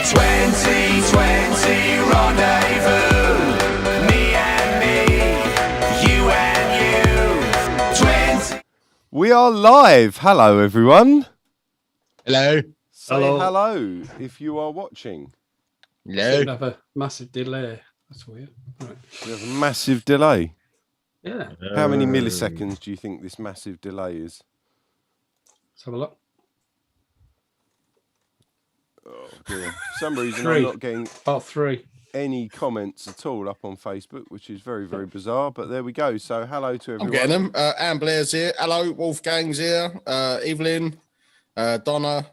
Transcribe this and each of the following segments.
2020 rendezvous. Me and me, you and you. 20. We are live. Hello, everyone. Hello. Say hello if you are watching. Hello. Seem to have a massive delay. That's weird. Right. There's a massive delay. Yeah. How many milliseconds do you think this massive delay is? Let's have a look. Oh, dear. For some reason, 3. I'm not getting About 3. any comments at all up on Facebook, which is very, very bizarre. But there we go. So hello to everyone. I'm getting them. Anne Blair's here. Hello. Wolfgang's here. Evelyn. Donna.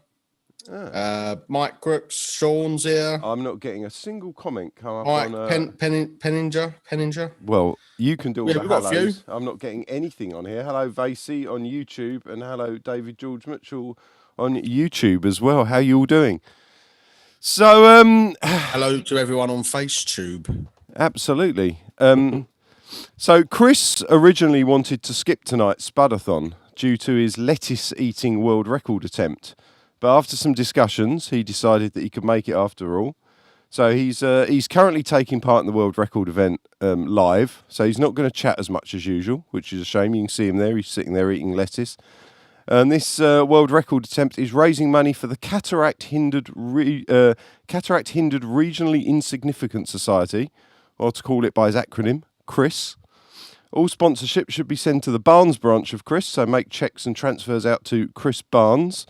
Mike Crooks. Sean's here. I'm not getting a single comment come up Mike on... Penninger. Well, you can do all Yeah, the we've got a few. hellos. I'm not getting anything on here. Hello, Vasey on YouTube, and hello, David George Mitchell on YouTube as well. How you all doing? So, Hello to everyone on FaceTube. absolutely. So Chris originally wanted to skip tonight's Spudathon due to his lettuce-eating world record attempt. But after some discussions, he decided that he could make it after all. So he's currently taking part in the world record event live. So he's not going to chat as much as usual, which is a shame. You can see him there. He's sitting there eating lettuce. And this world record attempt is raising money for the Cataract-Hindered Regionally Insignificant Society, or to call it by his acronym, CHRIS. All sponsorship should be sent to the Barnes branch of CHRIS, so make checks and transfers out to Chris Barnes.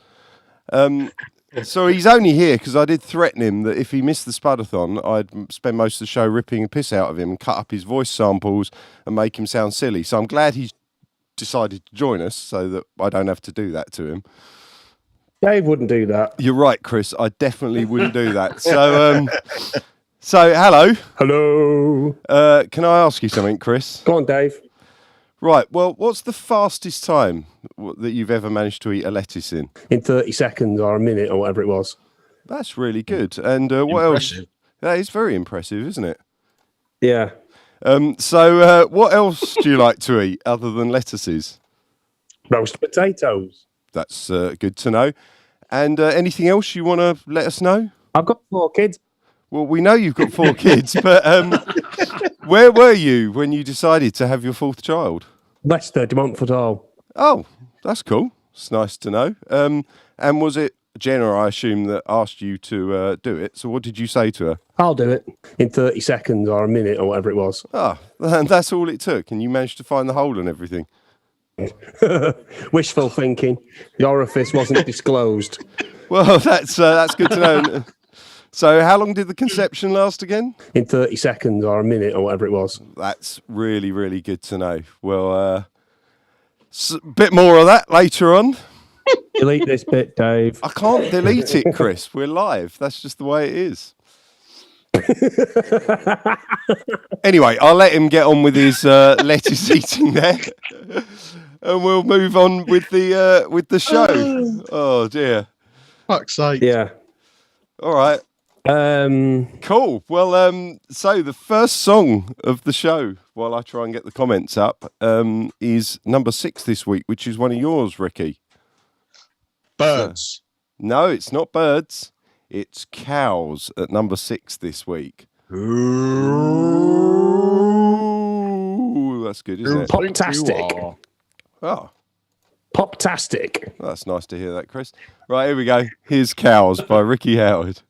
So he's only here because I did threaten him that if he missed the Spudathon, I'd spend most of the show ripping a piss out of him and cut up his voice samples and make him sound silly. So I'm glad he's decided to join us so that I don't have to do that to him. Dave wouldn't do that. You're right, Chris. I definitely wouldn't do that. So hello. Hello. Can I ask you something, Chris? Go on, Dave. Right. Well, what's the fastest time that you've ever managed to eat a lettuce in? In 30 seconds or a minute or whatever it was. That's really good. And what else? That is very impressive, isn't it? Yeah. So what else do you like to eat other than lettuces? Roast potatoes. That's good to know. And anything else you want to let us know? I've got 4 kids. Well, we know you've got 4 kids, but where were you when you decided to have your 4th child? Leicester, de Montfort. Oh, that's cool. It's nice to know. And was it Jenna, I assume, that asked you to do it? So what did you say to her? I'll do it in 30 seconds or a minute or whatever it was. Ah, and that's all it took. And you managed to find the hole and everything. Wishful thinking. The orifice wasn't disclosed. Well, that's good to know. So how long did the conception last again? In 30 seconds or a minute or whatever it was. That's really, really good to know. Well, a bit more of that later on. Delete this bit, Dave. I can't delete it, Chris. We're live. That's just the way it is. Anyway, I'll let him get on with his lettuce eating there. And we'll move on with the show. Oh, dear. Fuck's sake. Yeah. All right. Cool. Well, so the first song of the show, while I try and get the comments up, is number 6 this week, which is one of yours, Ricky. Birds. No, it's not birds. It's cows at number 6 this week. Ooh, that's good, isn't it? Poptastic. Oh, Poptastic. that's nice to hear that, Chris. Right, here we go. Here's Cows by Ricky Howard.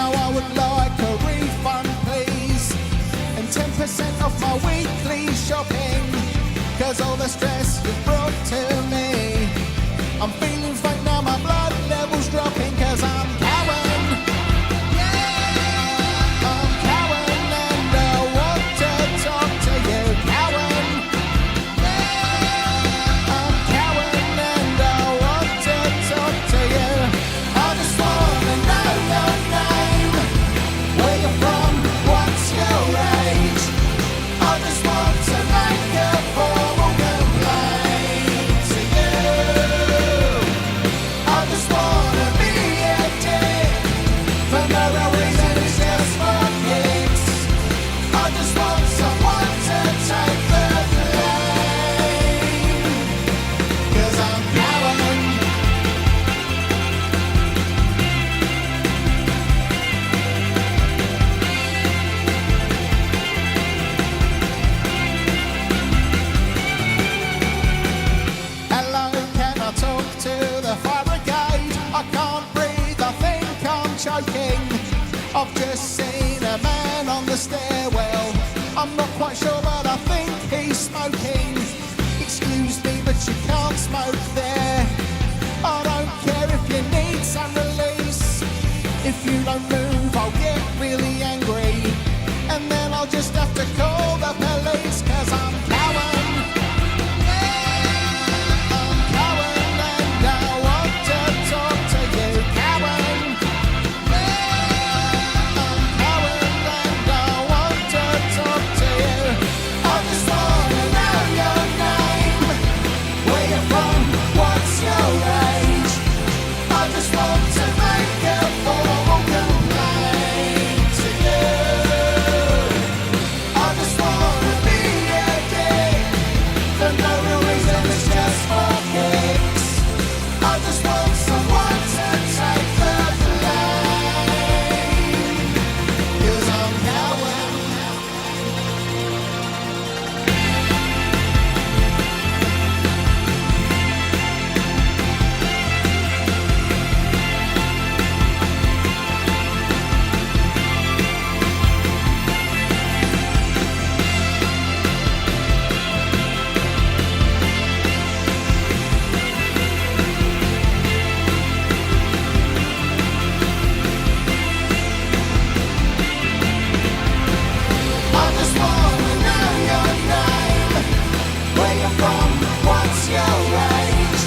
Now I would like a refund, please, and 10% off my weekly shopping, 'cause all the stress you've brought to me. I'm feeling faint now, my blood level's dropping, 'cause I'm Cowan. Yeah, I'm Cowan, and I want to talk to you, Cowan. Yeah, I'm Cowan, and I want to talk to you. I just wanna know your name, where you're from, what's your age. I just want to make a formal complaint to you. I just wanna be a dick for no real reason, it's just for kicks. I just want someone to take the blame, 'cause I'm Cowan. Hello, can I talk to the fire brigade? I can't breathe, I think I'm choking. I've just seen a man on the stairwell. I'm not quite sure, but I think he's smoking. Excuse me, but you can't smoke there. I don't care if you need some release. If you don't move, I'll get really angry, and then I'll just have to call the police, 'cause I'm Cowan. I'm Cowan, and I want to talk to you, Cowan. I'm Cowan, and I want to talk to you. I just wanna know your name, where you're from, what's your age. I just want to make a formal complaint to you. I just wanna be a dick for no real reason, it's just for kicks. I just want someone to take the blame, 'cause I'm Cowan. I just wanna know your name, where you're from, what's your age.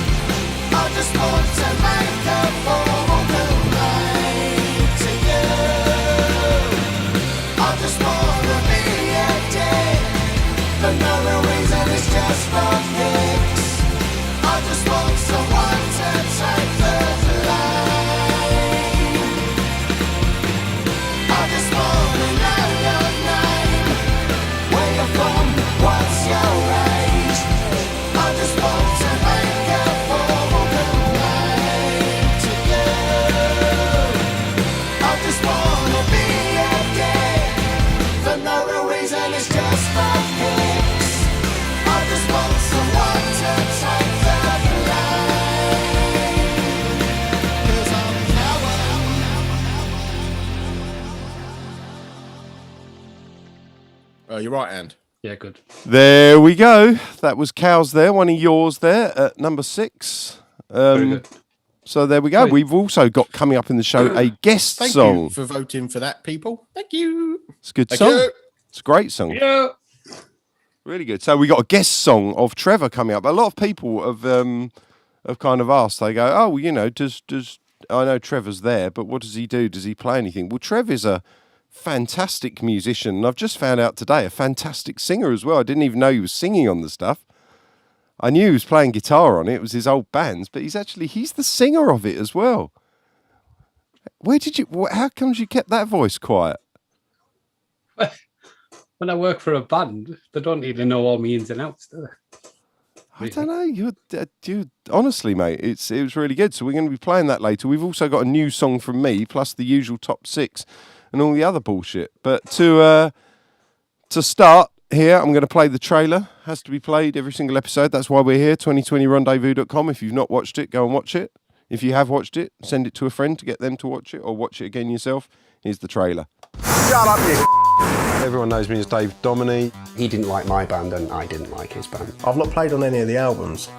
I just want to make a formal complaint to you. I just wanna be a dick for no real reason, it's just for kicks. I just want someone to take the blame. I just wanna know your name, where you're from, what's your age. I just want to make a formal complaint to you. I just wanna be a dick for no real reason, it's just for kicks. I just want someone to take the blame, 'cause I'm Cowan. Your right hand. Yeah, good. There we go. That was Cows there, one of yours there at number 6. Very good. So there we go. Great. We've also got coming up in the show a guest Thank song. you for voting for that, people. Thank you. It's a good Thank song. you. It's a great song. Yeah. Really good. So we got a guest song of Trevor coming up. A lot of people have kind of asked. They go, "Oh, you know, does I know Trevor's there, but what does he do? Does he play anything?" Well, Trevor's a fantastic musician, and I've just found out today a fantastic singer as well. I didn't even know he was singing on the stuff. I knew he was playing guitar on it. It was his old bands, but he's the singer of it as well. How comes you kept that voice quiet? When I work for a band, they don't need to know all my ins and outs, do they? I don't know. You honestly, mate, it was really good. So we're going to be playing that later. We've also got a new song from me, plus the usual top 6 and all the other bullshit. But to start here, I'm going to play the trailer. Has to be played every single episode. That's why we're here. 2020rendezvous.com. If you've not watched it, go and watch it. If you have watched it, send it to a friend to get them to watch it, or watch it again yourself. Here's the trailer. Everyone knows me as Dave Dominy. He didn't like my band and I didn't like his band. I've not played on any of the albums.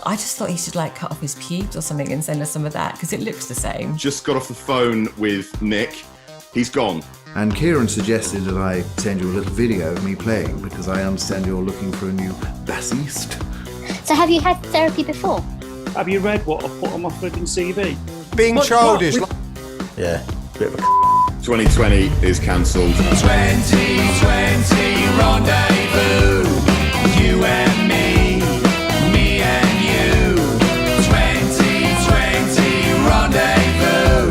I just thought he should like cut off his pubes or something and send us some of that because it looks the same. Just got off the phone with Nick. He's gone. And Kieran suggested that I send you a little video of me playing because I understand you're looking for a new bassist. So have you had therapy before? Have you read what I've put on my flipping CV? Being childish. Yeah, bit of a 2020 is cancelled. 2020 rendezvous. You and me and you. 2020 rendezvous.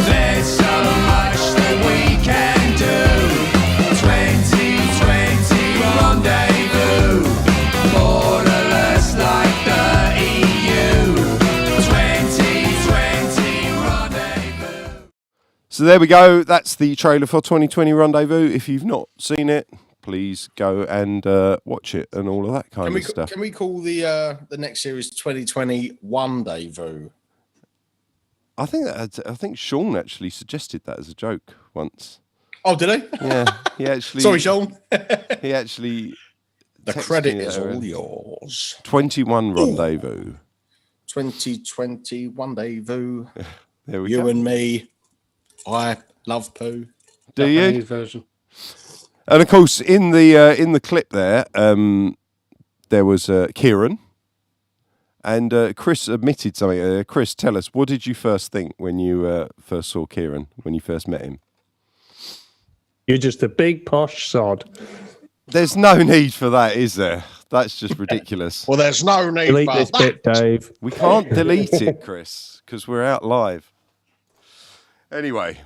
There's so much that we can do. 2020 rendezvous. Borderless like the EU. 2020 rendezvous. So there we go. That's the trailer for 2020 Rendezvous. If you've not seen it, please go and watch it and all of that kind of stuff. Can we call the next series 2020 Rendezvous? I think Sean actually suggested that as a joke once. Oh, did he? Yeah, he actually. Sorry, Sean. He actually. The texted credit me is that all earlier. yours. 21 Rendezvous. 2020 Rendezvous. There we You go. and me. I love poo. Do Japanese you? version. And of course, in the clip there was Kieran, and Chris admitted something. Chris, tell us, what did you first think when you first saw Kieran, when you first met him? You're just a big posh sod. There's no need for that, is there? That's just ridiculous. Well, there's no need Delete for this that. bit, Dave. We can't delete it, Chris, because we're out live. Anyway,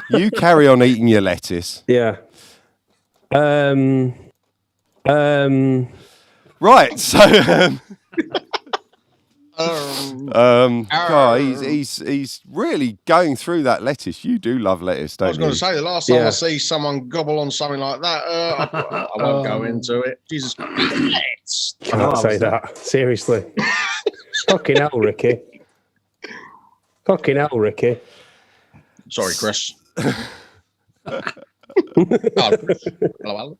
you carry on eating your lettuce. Yeah. Right, so God, he's really going through that lettuce. You do love lettuce, don't I was going you? to say, the last time Yeah. I see someone gobble on something like that, I won't go into it. Jesus Christ. Can't say that. Seriously. Fucking hell, Ricky. Fucking hell, Ricky. Sorry, Chris. Hello.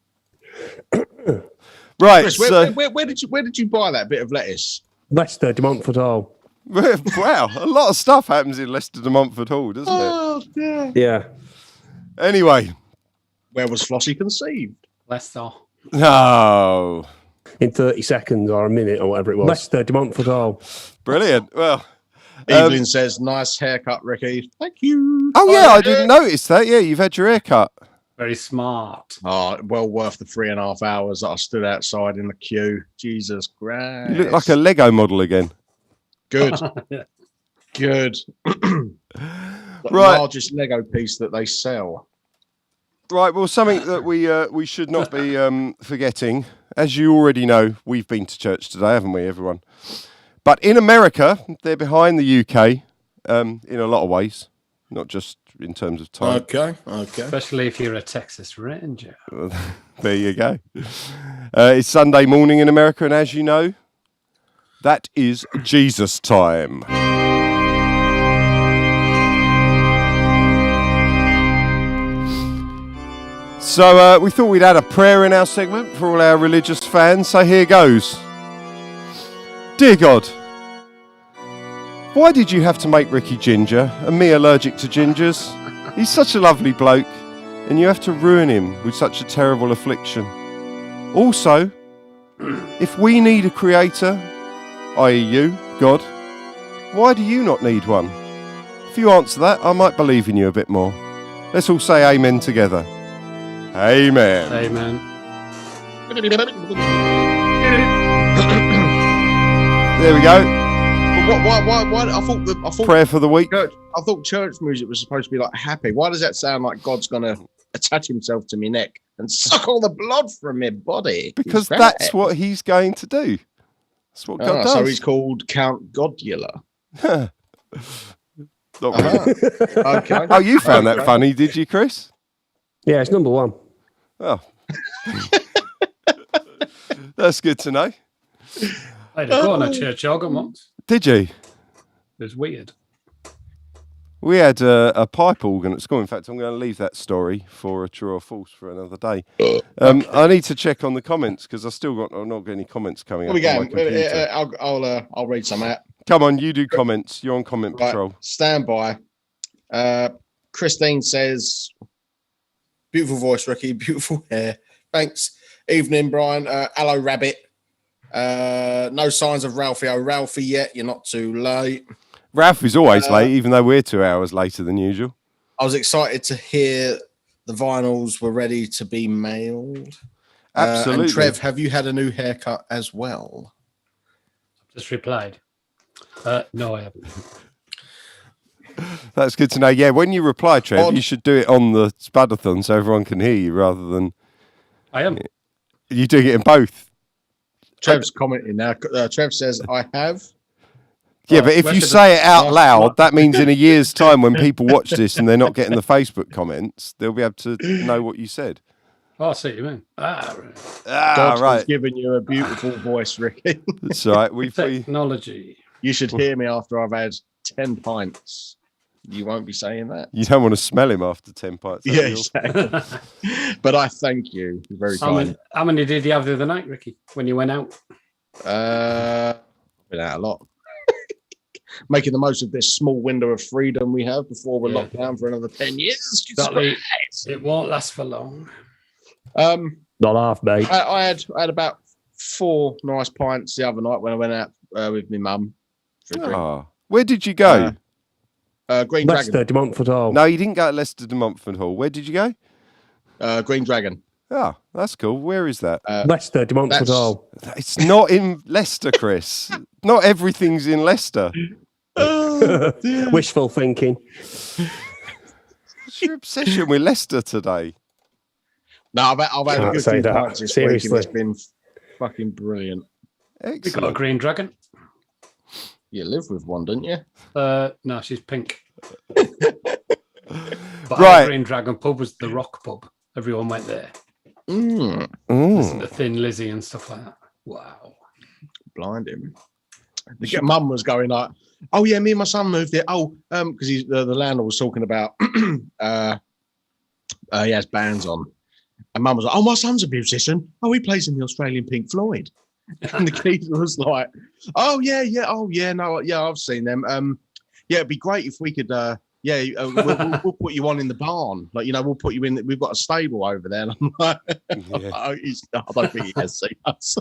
Right, Chris, so where did you buy that bit of lettuce? Leicester, de Montfort Hall. wow, a lot of stuff happens in Leicester de Montfort Hall, doesn't it? Oh, yeah. Yeah. Anyway, Where was Flossie conceived? Leicester. no, In 30 seconds or a minute or whatever it was. Leicester, de Montfort Hall. brilliant. Well, Evelyn says, nice haircut, Ricky. Thank you. oh yeah, I didn't notice that. Yeah, you've had your hair cut. Very smart. Oh, well worth the 3.5 hours that I stood outside in the queue. Jesus Christ. You look like a Lego model again. Good. Good. The Right. largest Lego piece that they sell. Right, well, something that we should not be forgetting. As you already know, we've been to church today, haven't we, everyone? But in America, they're behind the UK in a lot of ways, not just in terms of time. Okay. Especially if you're a Texas Ranger. There you go. It's Sunday morning in America, and as you know, that is Jesus time. So we thought we'd add a prayer in our segment for all our religious fans. So here goes. Dear God, why did you have to make Ricky ginger and me allergic to gingers? He's such a lovely bloke, and you have to ruin him with such a terrible affliction. Also, if we need a creator, i.e. you, God, why do you not need one? If you answer that, I might believe in you a bit more. Let's all say amen together. Amen. Amen. There we go. But why I thought Prayer for the week. I thought church music was supposed to be like happy. Why does that sound like God's gonna attach himself to my neck and suck all the blood from my body? Because He's that's bad. what he's going to do. That's what God does. So he's called Count Godula. Not really. Okay. Oh, you found that funny, did you, Chris? Yeah, it's number one. Oh. That's good to know. I had to go on a church organ once. Did you? It was weird. We had a pipe organ at school. In fact, I'm going to leave that story for a true or false for another day. I need to check on the comments because I've not got any comments coming up on my computer. I'll read some out. Come on, you do comments. You're on comment patrol. Stand by. Christine says, beautiful voice, Ricky. Beautiful hair. Thanks. Evening, Brian. Hello, Rabbit. No signs of Ralphie O'Ralphie yet. You're not too late. Ralph is always late, even though we're 2 hours later than usual. I was excited to hear the vinyls were ready to be mailed. Absolutely. And Trev, have you had a new haircut as well? Just replied. No, I haven't. That's good to know. Yeah, when you reply, Trev, you should do it on the Spudathon so everyone can hear you rather than... I am. You doing it in both? Trev's commenting now. Trev says, I have... Yeah, but if you say it out loud, that means in a year's time when people watch this and they're not getting the Facebook comments, they'll be able to know what you said. Oh, I see what you mean. Right. God's giving you a beautiful voice, Ricky. That's all right. Technology. You should hear me after I've had 10 pints. You won't be saying that. You don't want to smell him after 10 pints. Yeah, exactly. But I thank you. You're very kind. How many did you have the other night, Ricky, when you went out? Been out a lot. Making the most of this small window of freedom we have before we're locked down for another 10 years. Exactly. It won't last for long. Not half, mate. I had about 4 nice pints the other night when I went out with my mum. Where did you go? Green Leicester, Dragon. de Montfort Hall. No, you didn't go to Leicester de Montfort Hall. Where did you go? Green Dragon. Oh, that's cool. Where is that? Leicester, de Montfort Hall. It's not in Leicester, Chris. Not everything's in Leicester. Wishful thinking. What's your obsession with Leicester today? No, I've had a good few pints this week and it's been fucking brilliant. Excellent. You got a green dragon? You live with one, don't you? No, she's pink. But Right. our Green Dragon pub was the Rock pub. Everyone went there. The Thin Lizzy and stuff like that. Wow. Blind him. The mum was going like, oh yeah, me and my son moved there. Oh, because the landlord was talking about he has bands on. And mum was like, oh, my son's a musician. Oh, he plays in the Australian Pink Floyd. And the geezer was like, oh yeah, I've seen them. Yeah, it'd be great if we could we'll put you on in the barn. Like, we'll put you in. We've got a stable over there. And I'm like, I don't think he has seen us.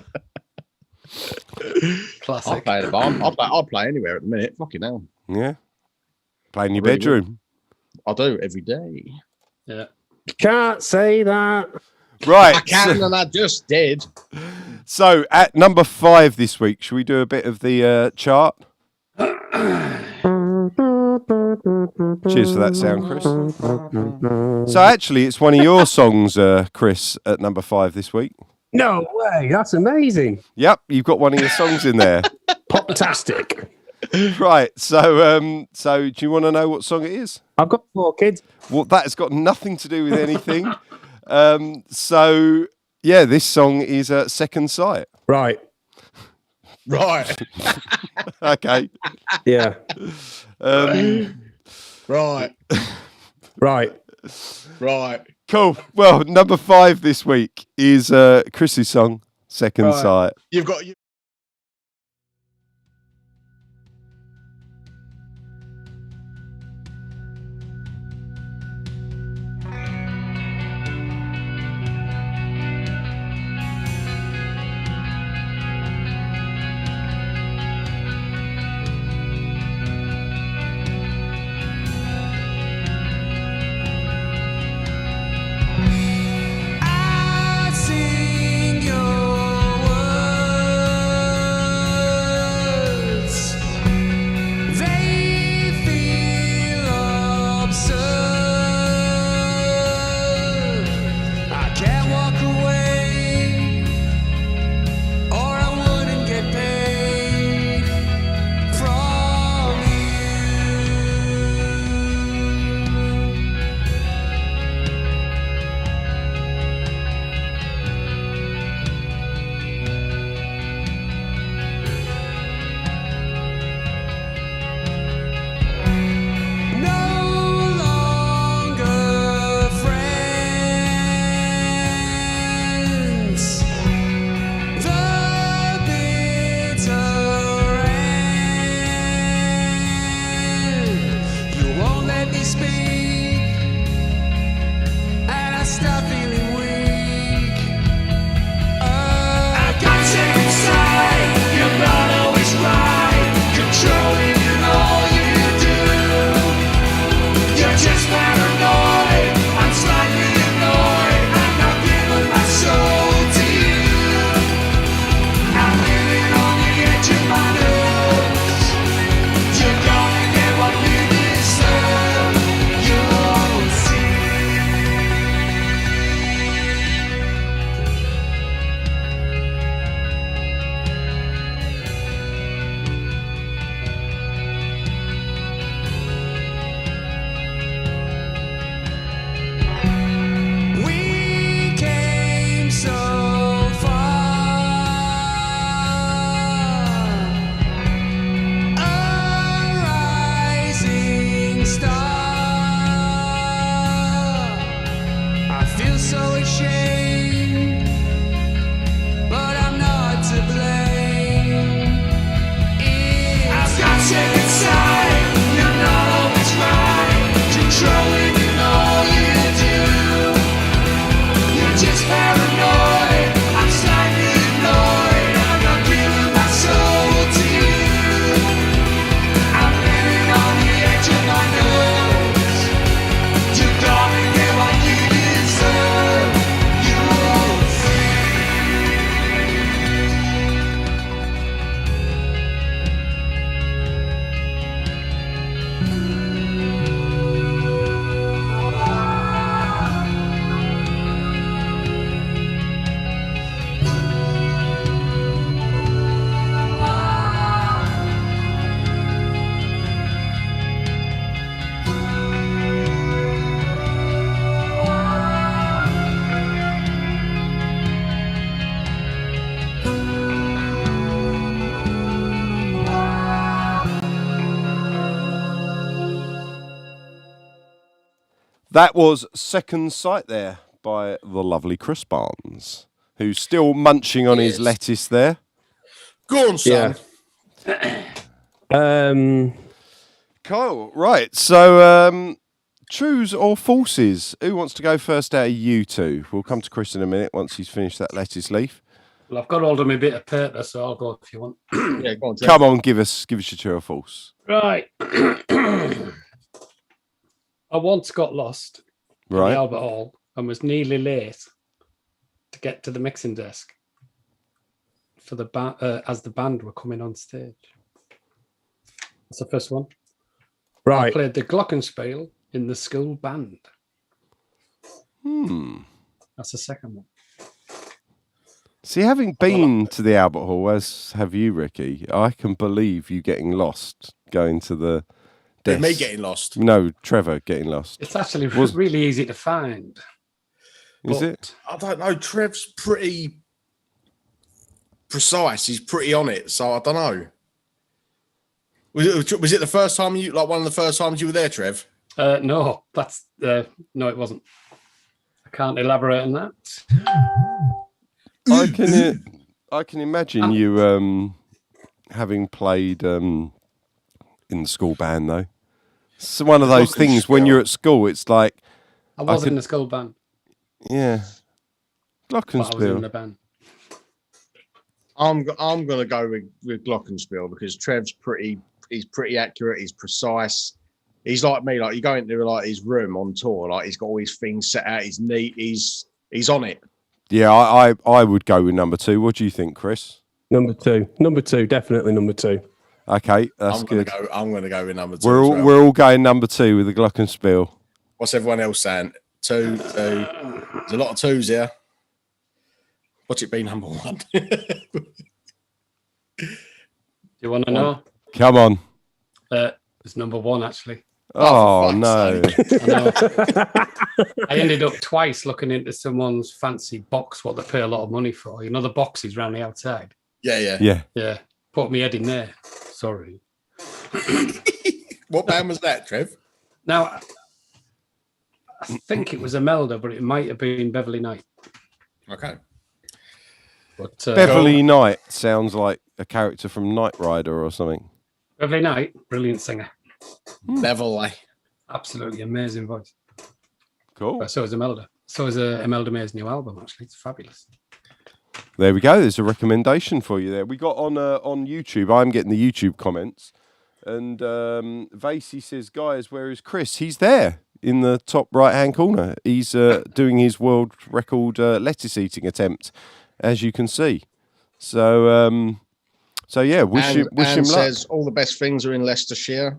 Classic. I'll play in the barn. I'll play anywhere at the minute. Fucking hell. Yeah. Play in your bedroom. I do every day. Yeah. Can't say that. Right. I can, and I just did. So at number 5 this week, should we do a bit of the chart? Cheers for that sound, Chris. So actually, it's one of your songs, Chris, at number 5 this week. No way. That's amazing. Yep, you've got one of your songs in there. Poptastic. Right. So do you want to know what song it is? I've got 4 kids. Well, that has got nothing to do with anything. So yeah, this song is Second Sight. Right. Okay. Yeah. Right. Cool. Well, number 5 this week is Chris's song, Second Sight. You've got. I sing your words. feel so ashamed, but I'm not to blame. I've got sick inside, you're not always right, controlling in all you do. You're just paranoid, I'm slightly annoyed, I'm not giving my soul to you. I'm living on the edge of my nose. You darling, get what you deserve. You will That was Second Sight there by the lovely Chris Barnes, who's still munching on his lettuce there. Go on, son. Kyle, right. So, trues or falses? Who wants to go first out of you two? We'll come to Chris in a minute once he's finished that lettuce leaf. Well, I've got hold of my bit of paper, so I'll go if you want. Yeah, go on, Trevor. Come on, give us your true or false. Right. I once got lost in Right. the Albert Hall and was nearly late to get to the mixing desk for the as the band were coming on stage. That's the first one. I Right. played the glockenspiel in the school band. That's the second one. See, having been to the Albert Hall, as have you, Ricky, I can believe you getting lost going to the desk. Me getting lost. No, Trevor getting lost. It's actually really easy to find. Is But it? I don't know. Trev's pretty precise. He's pretty on it. So I don't know. Was it the first time one of the first times you were there, Trev? No, that's no, it wasn't. I can't elaborate on that. I can imagine you having played in the school band though. It's one of those things when you're at school. It's like I was in the school band. Yeah, But I was in glockenspiel. the band. I'm gonna go with glockenspiel because Trev's pretty accurate. He's precise. He's like me. Like you go into like his room on tour, like he's got all his things set out. He's neat. He's on it. Yeah, I would go with number 2. What do you think, Chris? Number two, definitely number 2. Okay, that's good. I'm gonna go with number 2. We're all going number 2 with the glockenspiel. What's everyone else saying? 2. There's a lot of 2s here. What's it be number 1? Do you want to know? Come on. It's number 1 actually. Oh no! I know. I ended up twice looking into someone's fancy box, what they pay a lot of money for. You know the boxes round the outside. Yeah. Put me head in there. Sorry. What band was that, Trev? Now, I think it was Imelda, but it might have been Beverly Knight. Okay. But Beverly Knight sounds like a character from Knight Rider or something. Beverly Knight, brilliant singer. Beverly. Absolutely amazing voice. Cool. But so is Imelda. So is Imelda May's new album, actually. It's fabulous. There we go. There's a recommendation for you there. We got on YouTube. I'm getting the YouTube comments. And Vasey says, guys, where is Chris? He's there in the top right-hand corner. He's doing his world record lettuce eating attempt, as you can see. So yeah, wish him luck. Says all the best things are in Leicestershire.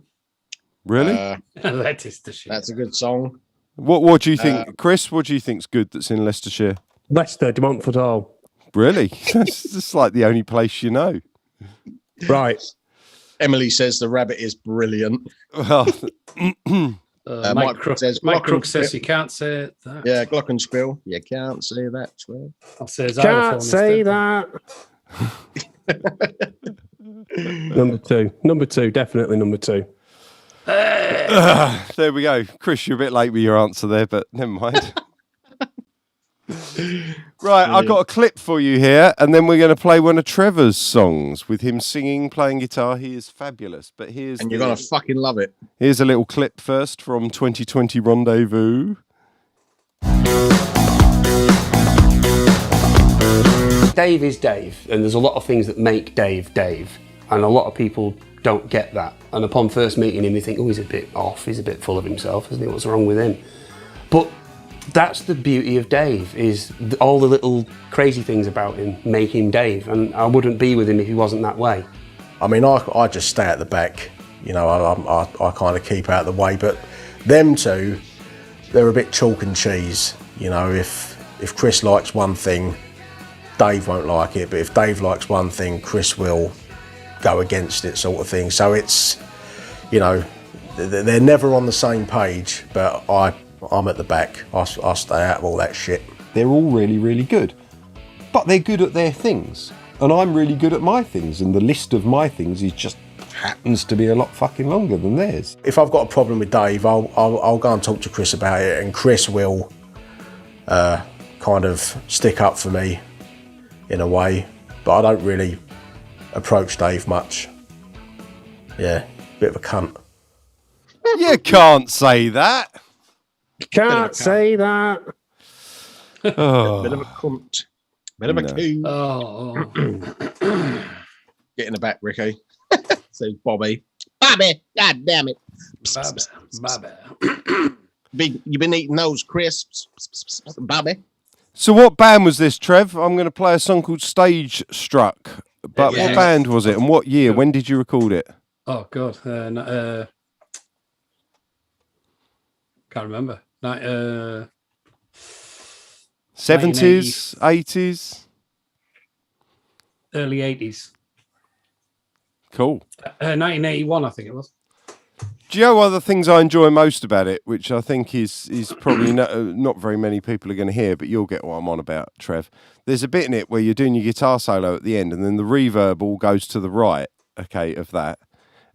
Really? Leicestershire. That's a good song. What do you think, Chris? What do you think's good that's in Leicestershire? Leicester, de Montfort Hall. Really? That's just like the only place you know. Right. Emily says the rabbit is brilliant. Well, Mike Crook says you can't say that. Yeah, glockenspiel. You can't say that, Trev. I'll say Can't say that. Number two, definitely number 2. there we go. Chris, you're a bit late with your answer there, but never mind. Right, I've got a clip for you here, and then we're going to play one of Trevor's songs with him singing, playing guitar. He is fabulous. But here's And you're going to fucking love it. Here's a little clip first from 2020 Rendezvous. Dave is Dave, and there's a lot of things that make Dave Dave, and a lot of people don't get that. And upon first meeting him, you think, oh, he's a bit off, he's a bit full of himself, isn't he? What's wrong with him? But that's the beauty of Dave, is all the little crazy things about him make him Dave, and I wouldn't be with him if he wasn't that way. I mean, I just stay at the back, you know, I kind of keep out of the way, but them two, they're a bit chalk and cheese, you know. If Chris likes one thing, Dave won't like it, but if Dave likes one thing, Chris will go against it, sort of thing. So it's, you know, they're never on the same page, but I'm at the back. I stay out of all that shit. They're all really, really good. But they're good at their things. And I'm really good at my things. And the list of my things is just happens to be a lot fucking longer than theirs. If I've got a problem with Dave, I'll go and talk to Chris about it, and Chris will kind of stick up for me in a way. But I don't really approach Dave much. Yeah, bit of a cunt. You can't say that. Can't say that. Oh. Bit of a cunt. Bit of a coon. Get in the back, Ricky. Says Bobby. Bobby, god damn it. Bobby. You've been eating those crisps, Bobby. So what band was this, Trev? I'm going to play a song called Stage Struck. But what band was it, and what year? When did you record it? Oh, God. Can't remember. 70s, 80s? Early 80s. Cool. 1981, I think it was. Do you know one of the things I enjoy most about it, which I think is probably not very many people are going to hear, but you'll get what I'm on about, Trev. There's a bit in it where you're doing your guitar solo at the end, and then the reverb all goes to the right, okay, of that.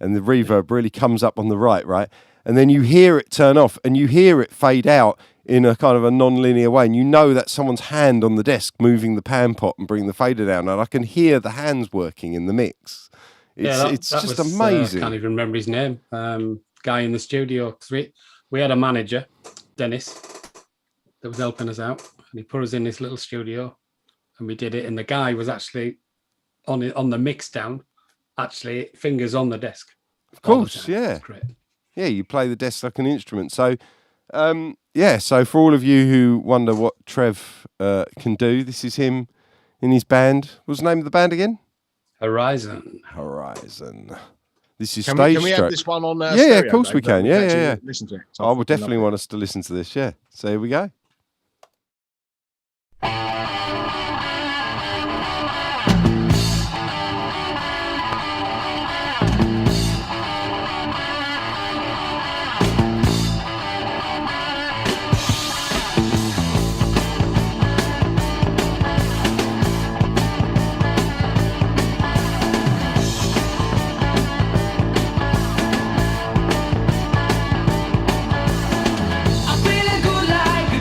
And the reverb really comes up on the right? And then you hear it turn off, and you hear it fade out in a kind of a non-linear way, and you know that's someone's hand on the desk moving the pan pot and bringing the fader down, and I can hear the hands working in the mix. It's just amazing. I can't even remember his name. Guy in the studio. We had a manager, Dennis, that was helping us out, and he put us in this little studio, and we did it. And the guy was actually on the mix down, actually fingers on the desk. Of course, yeah. Great. Yeah, you play the desk like an instrument. So, so for all of you who wonder what Trev can do, this is him in his band. What's the name of the band again? Horizon. This is Can Stage we have Struck. this one on Yeah, stereo, of course Dave, we can. that Yeah. actually listen to it? So I would fucking definitely love want us to listen to this, yeah. So here we go. I'm feeling good like a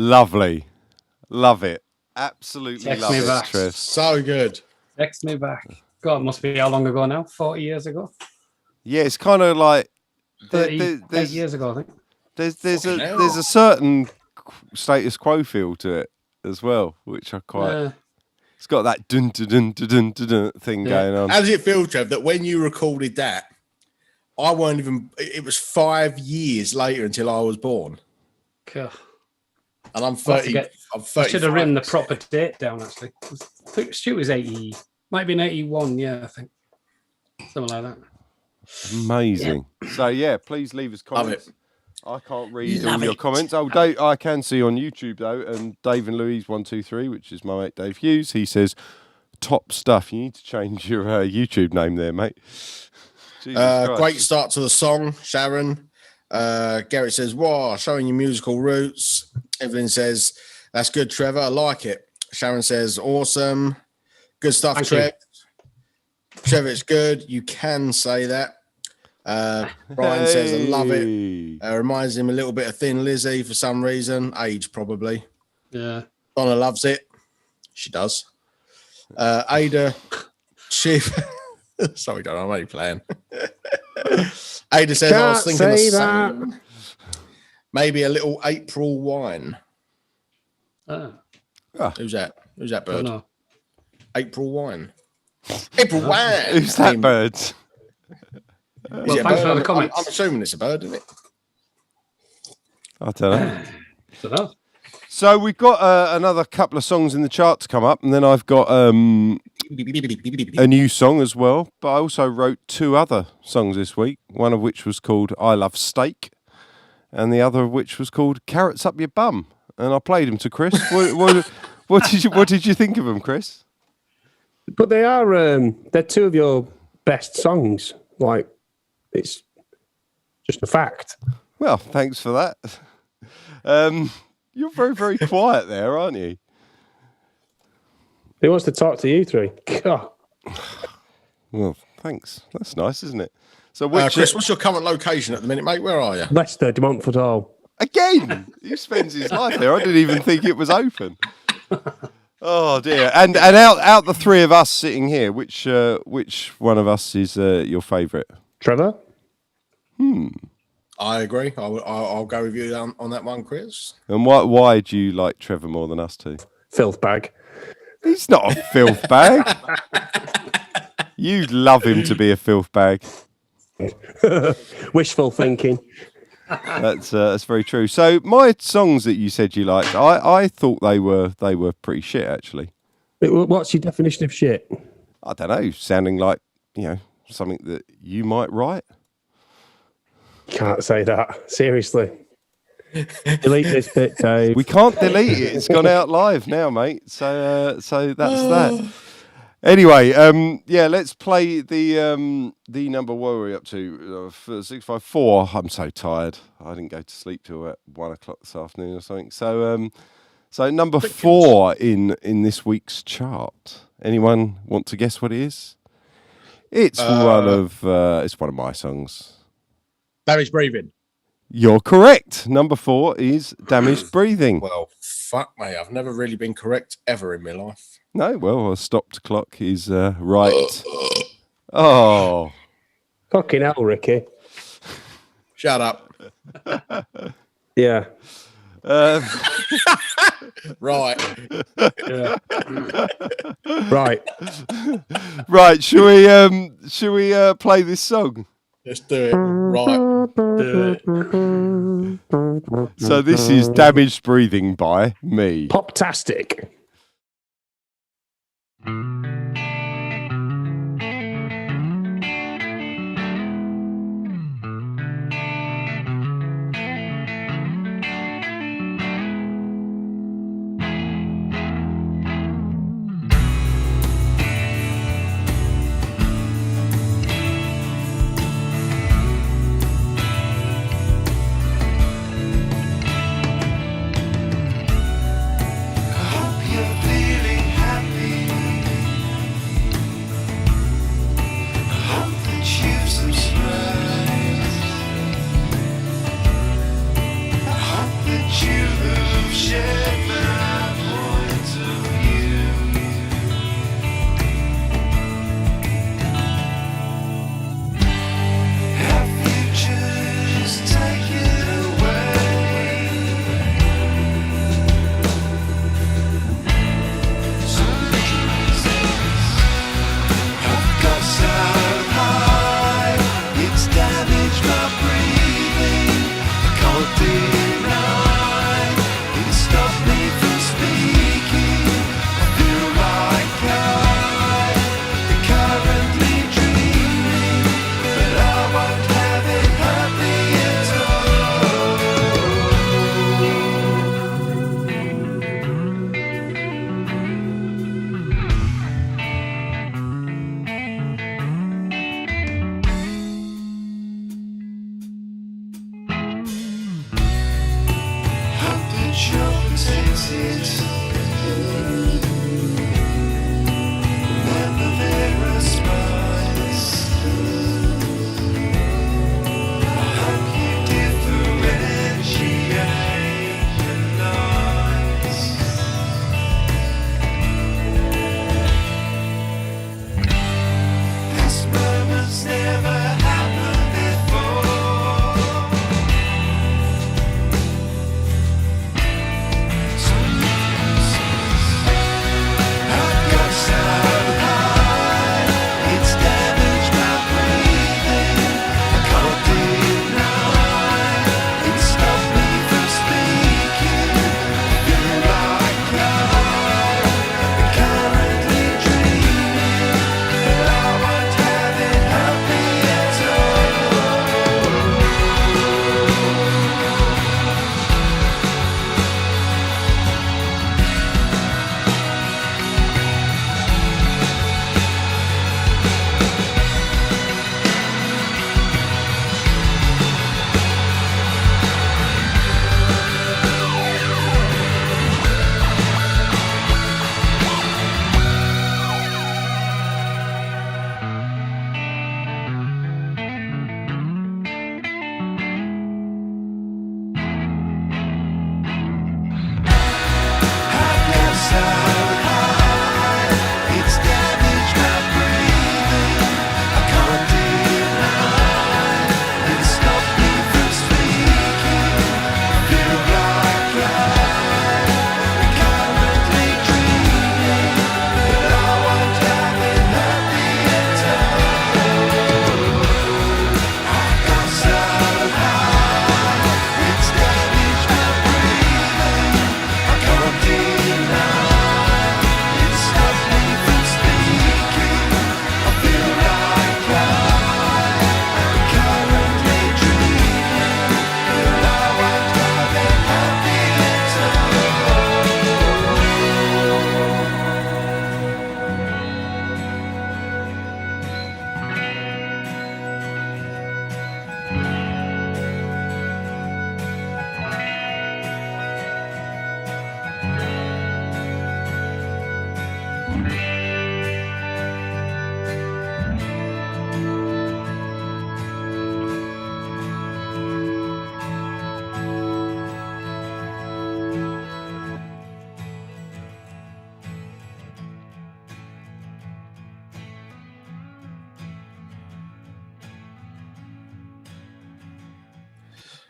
Lovely. Love it. Absolutely Text love me it, back. Trev. So good. Text me back. God, it must be how long ago now? 40 years ago? Yeah, it's kind of like 38 years ago, I think. there's a certain status quo feel to it as well, which I quite. It's got that dun dun dun dun dun dun thing going on. How does it feel, Trev, that when you recorded that, I weren't even? It was 5 years later until I was born, God. and I'm 30. I'm 30. I should have written the proper date down, actually. I think Stu was 80. Might have been 81, yeah, I think. Something like that. Amazing. Yeah. So, yeah, please leave us comments. I can't read all Love your it. comments. Oh, Dave, I can see on YouTube, though, and Dave and Louise 123, which is my mate Dave Hughes, he says, top stuff. You need to change your YouTube name there, mate. Great start to the song, Sharon. Garrett says, wow, showing your musical roots. Evelyn says, that's good, Trevor. I like it. Sharon says, awesome. Good stuff, Thank Trev. Trevor, it's good. You can say that. Brian says, I love it. Reminds him a little bit of Thin Lizzy for some reason. Age, probably. Yeah. Donna loves it. She does. Ada, Chief. Sorry, Donna, I'm only playing. Ada says, I was thinking the same. Maybe a little April wine. Who's that? Who's that bird? No. April wine. April wine. Who's that bird? Well, thanks for the comments. I'm assuming it's a bird, isn't it? I don't know. Don't know. So we've got another couple of songs in the chart to come up, and then I've got a new song as well. But I also wrote two other songs this week, one of which was called I Love Steak, and the other of which was called Carrots Up Your Bum. And I played them to Chris. What did you think of them, Chris? But they are they're two of your best songs. Like, it's just a fact. Well, thanks for that. You're very, very quiet there, aren't you? Who wants to talk to you three? God. Well, thanks. That's nice, isn't it? So, Chris, what's your current location at the minute, mate? Where are you? Leicester, de Montfort Hall. Again, he spends his life there. I didn't even think it was open. Oh dear! And out the three of us sitting here, which one of us is your favourite? Trevor. I agree. I'll go with you on that one, Chris. And why do you like Trevor more than us two? Filth bag. He's not a filth bag. You love him to be a filth bag. Wishful thinking. That's very true. So my songs that you said you liked, I thought they were pretty shit actually. What's your definition of shit? I don't know, sounding like something that you might write. Can't say that. Seriously. Delete this bit, Dave. We can't delete it. It's gone out live now, mate. So that's that. Anyway, let's play the number. What were we up to? 654. I'm so tired. I didn't go to sleep till 1 o'clock this afternoon or something. So number 4 in this week's chart. Anyone want to guess what it is? It's one of my songs. Damaged Breathing. You're correct. Number 4 is Damaged Breathing. Well, fuck me. I've never really been correct ever in my life. No, well, a stopped clock is right. Oh. Fucking hell, Ricky. Shut up. Yeah. Right. Yeah. Right. Right. Shall we play this song? Let's do it. Right. So this is Damaged Breathing by me. Poptastic. Hope you're feeling happy.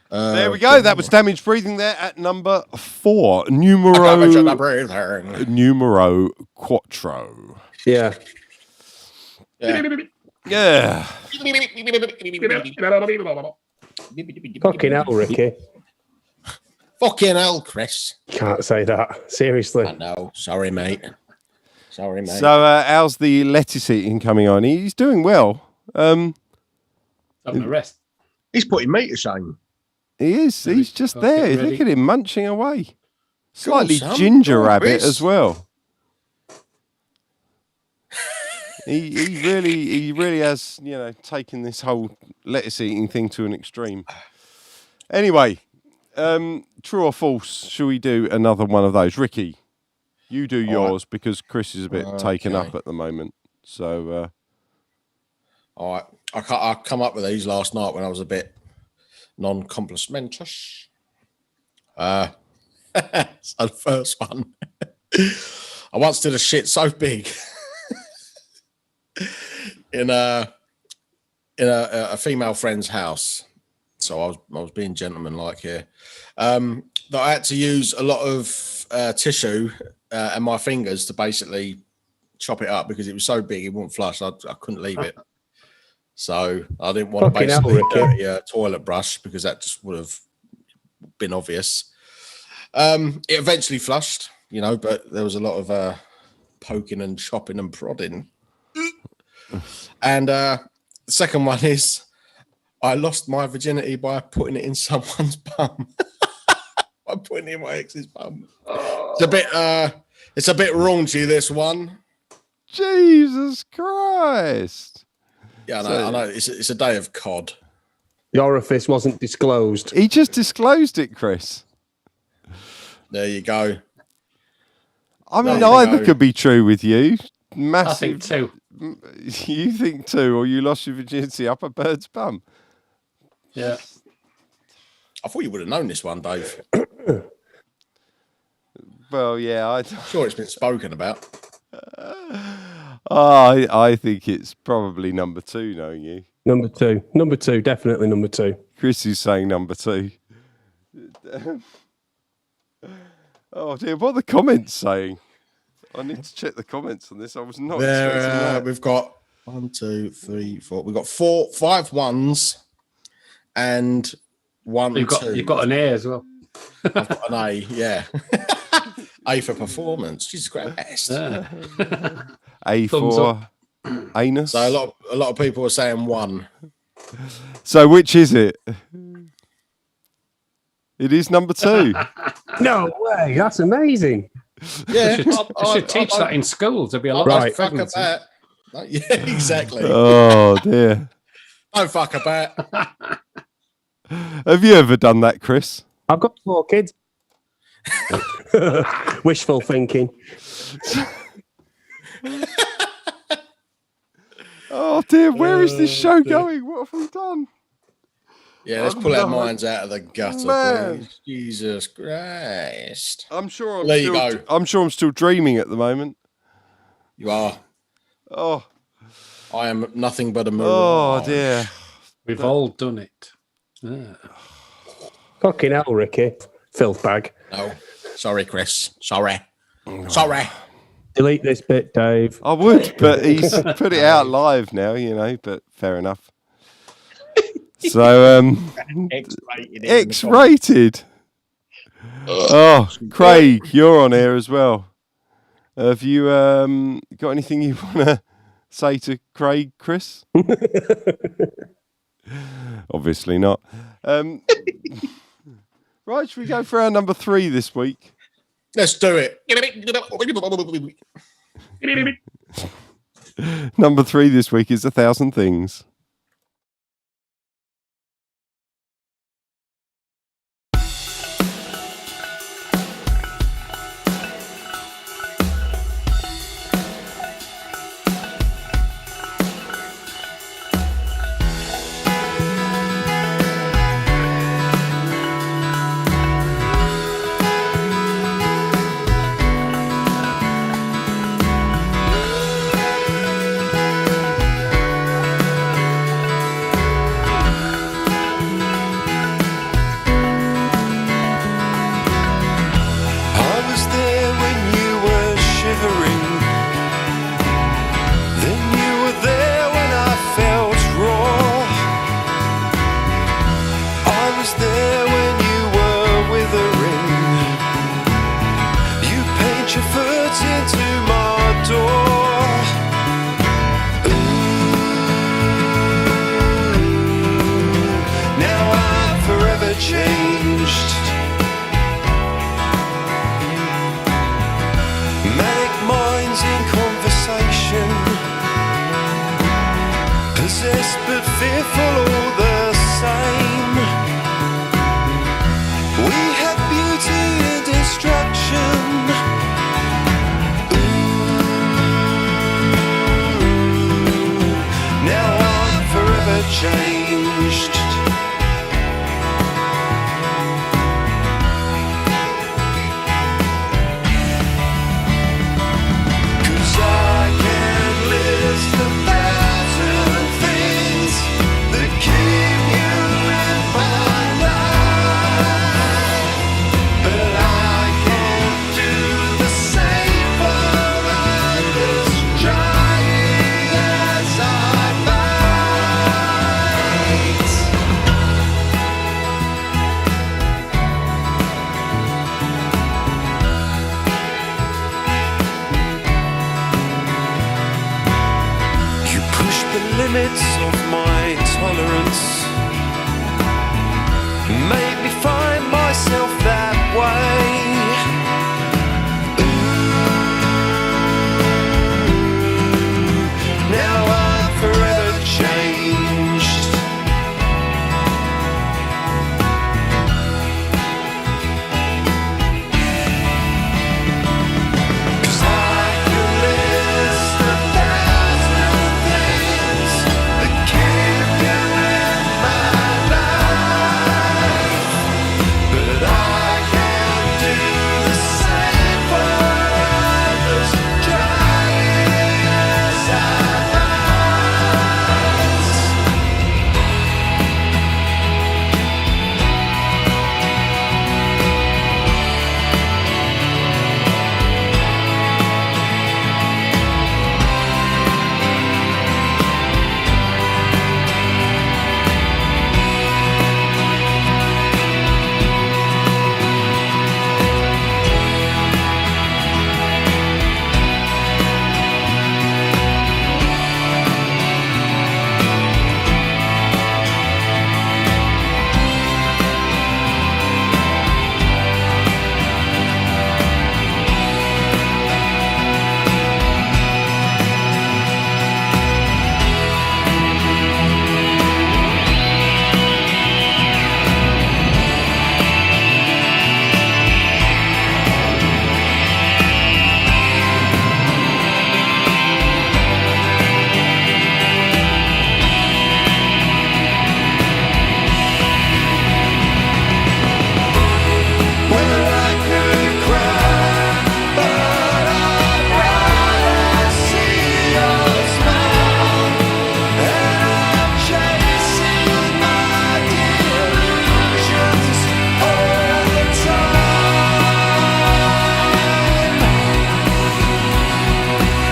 There we go. That was Damaged Breathing there at number 4. Numero quattro. Yeah. Yeah. Fucking hell, Ricky. Fucking hell, Chris. Can't say that. Seriously. I know. Sorry, mate. Sorry, mate. So, how's the lettuce eating coming on? He's doing well. Having a rest. He's putting me to shame. He is. He's just I'll there. get ready. Look at him munching away. Slightly son. ginger Go on, rabbit Chris. as well. He really has, taken this whole lettuce eating thing to an extreme. Anyway, true or false? Shall we do another one of those? Ricky, you do yours because Chris is a bit taken up at the moment. So, all right, I come up with these last night when I was a bit non-complimentous. So the first one, I once did a shit so big in a female friend's house. So I was being gentleman-like here. That I had to use a lot of tissue and my fingers to basically chop it up because it was so big it wouldn't flush. I couldn't leave it. So I didn't want to basically dirty a toilet brush because that just would have been obvious. It eventually flushed, but there was a lot of poking and chopping and prodding. And the second one is I lost my virginity by putting it in someone's bum. By putting it in my ex's bum. It's a bit raunchy, this one. Jesus Christ. Yeah, I know. It's a day of cod. The orifice wasn't disclosed. He just disclosed it, Chris. There you go. I mean, either could be true with you. Massive. I think too. You think too, or you lost your virginity up a bird's bum. Yeah. I thought you would have known this one, Dave. Well, yeah. I'm sure it's been spoken about. I think it's probably number 2, knowing you. Number two, definitely number 2. Chris is saying number 2. Oh dear, what are the comments saying? I need to check the comments on this. I was not expecting that. We've got 1, 2, 3, 4. We've got 5 ones and 1 2. You've got an A as well. I've got an A, yeah. A for performance. Jesus Christ. Yeah. A Thumbs for anus. So a lot of people are saying 1. So which is it? It is number 2. No way, that's amazing. Yeah, I should teach that in schools. There'd be a lot Don't of fuck pregnancy. about. Yeah, exactly. Oh dear. Don't fuck about. Have you ever done that, Chris? I've got 4 kids. Wishful thinking. Oh dear, where is this show going? What have we done? Yeah, let's pull our minds out of the gutter, Man. please. Jesus Christ. I'm sure There you go. I'm still dreaming at the moment. You are. Oh. I am nothing but a mirage. Oh dear. We've all done it. Yeah. Fucking hell, Ricky. Filth bag. No. Sorry, Chris. Sorry. Sorry. Delete this bit, Dave. I would, but he's put it out live now, but fair enough. So, X-rated. Oh, Craig, you're on here as well. Have you got anything you want to say to Craig, Chris? Obviously not. Right, should we go for our number 3 this week? Let's do it. Number 3 this week is 1,000 Things. fearful all the same. We have beauty and destruction. Now I'm forever changed. 'Cause I can list 1,000 things that keep you in my life, but I can't do the same for others, trying as I might. You push the limits of my tolerance, made me find myself that way. Now I'm forever changed. 'Cause I can list 1,000 things that keep you in my life, but I can't do the same for others, trying as I might. Well, I could cry, but I'd rather see your smile. And I'm chasing my delusions all the time.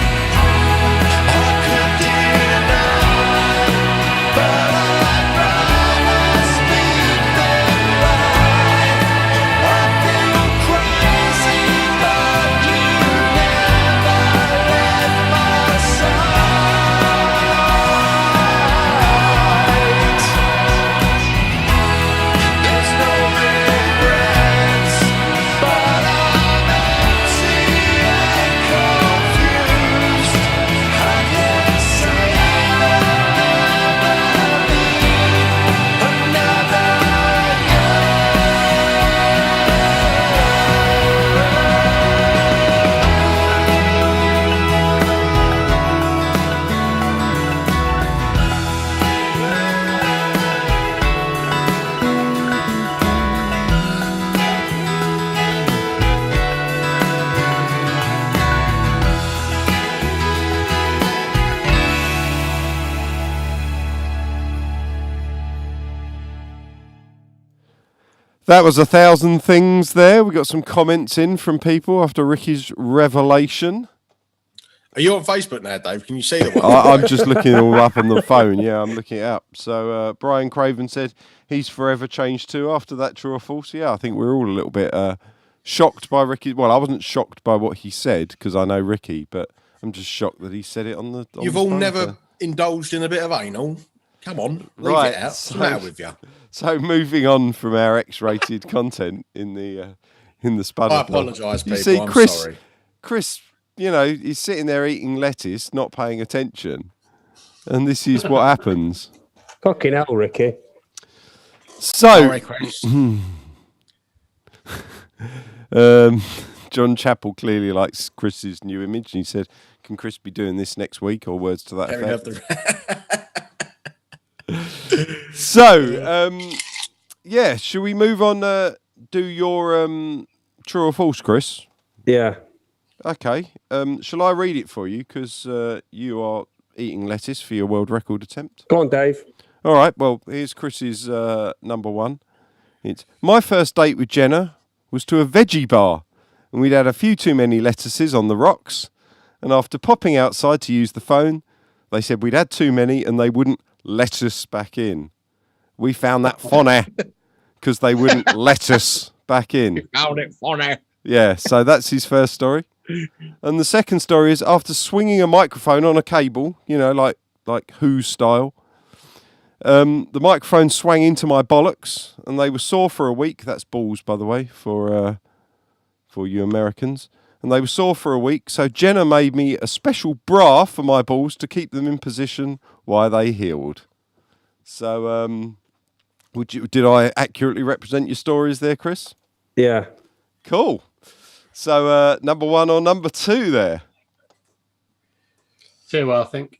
I could deny, but I'd rather speak than lie. I feel crazy, but you never left my side. There's no regrets, but I'm empty and confused. I can't say there'll never be another you. That was 1,000 things there. We got some comments in from people after Ricky's revelation. Are you on Facebook now, Dave? Can you see the one? I'm just looking it all up on the phone. Yeah, I'm looking it up. So Brian Craven said he's forever changed too after that, true or false. Yeah, I think we're all a little bit shocked by Ricky. Well, I wasn't shocked by what he said because I know Ricky, but I'm just shocked that he said it on the. You've all never indulged in a bit of anal. Come on, leave it out. What's the matter with you? So moving on from our X-rated content in the Spudathon. I apologise, people. You see, I'm Chris, sorry. Chris, you know, he's sitting there eating lettuce, not paying attention, and this is what happens. Fucking hell, Ricky. So, John Chappell clearly likes Chris's new image, and he said, "Can Chris be doing this next week?" Or words to that effect. So, yeah, shall we move on? Do your true or false, Chris? Yeah. Okay. Shall I read it for you? Because you are eating lettuce for your world record attempt. Go on, Dave. All right. Well, here's Chris's number one. It's my first date with Jenna was to a veggie bar, and we'd had a few too many lettuces on the rocks. And after popping outside to use the phone, they said we'd had too many and they wouldn't let us back in. We found that funny because they wouldn't let us back in. Found it funny. Yeah, so that's his first story. And the second story is after swinging a microphone on a cable, you know, like Who style, the microphone swang into my bollocks and they were sore for a week. That's balls, by the way, for you Americans. And they were sore for a week, so Jenna made me a special bra for my balls to keep them in position while they healed. So, did I accurately represent your stories there, Chris? Yeah. Cool. So, number one or number two there? Two, I think.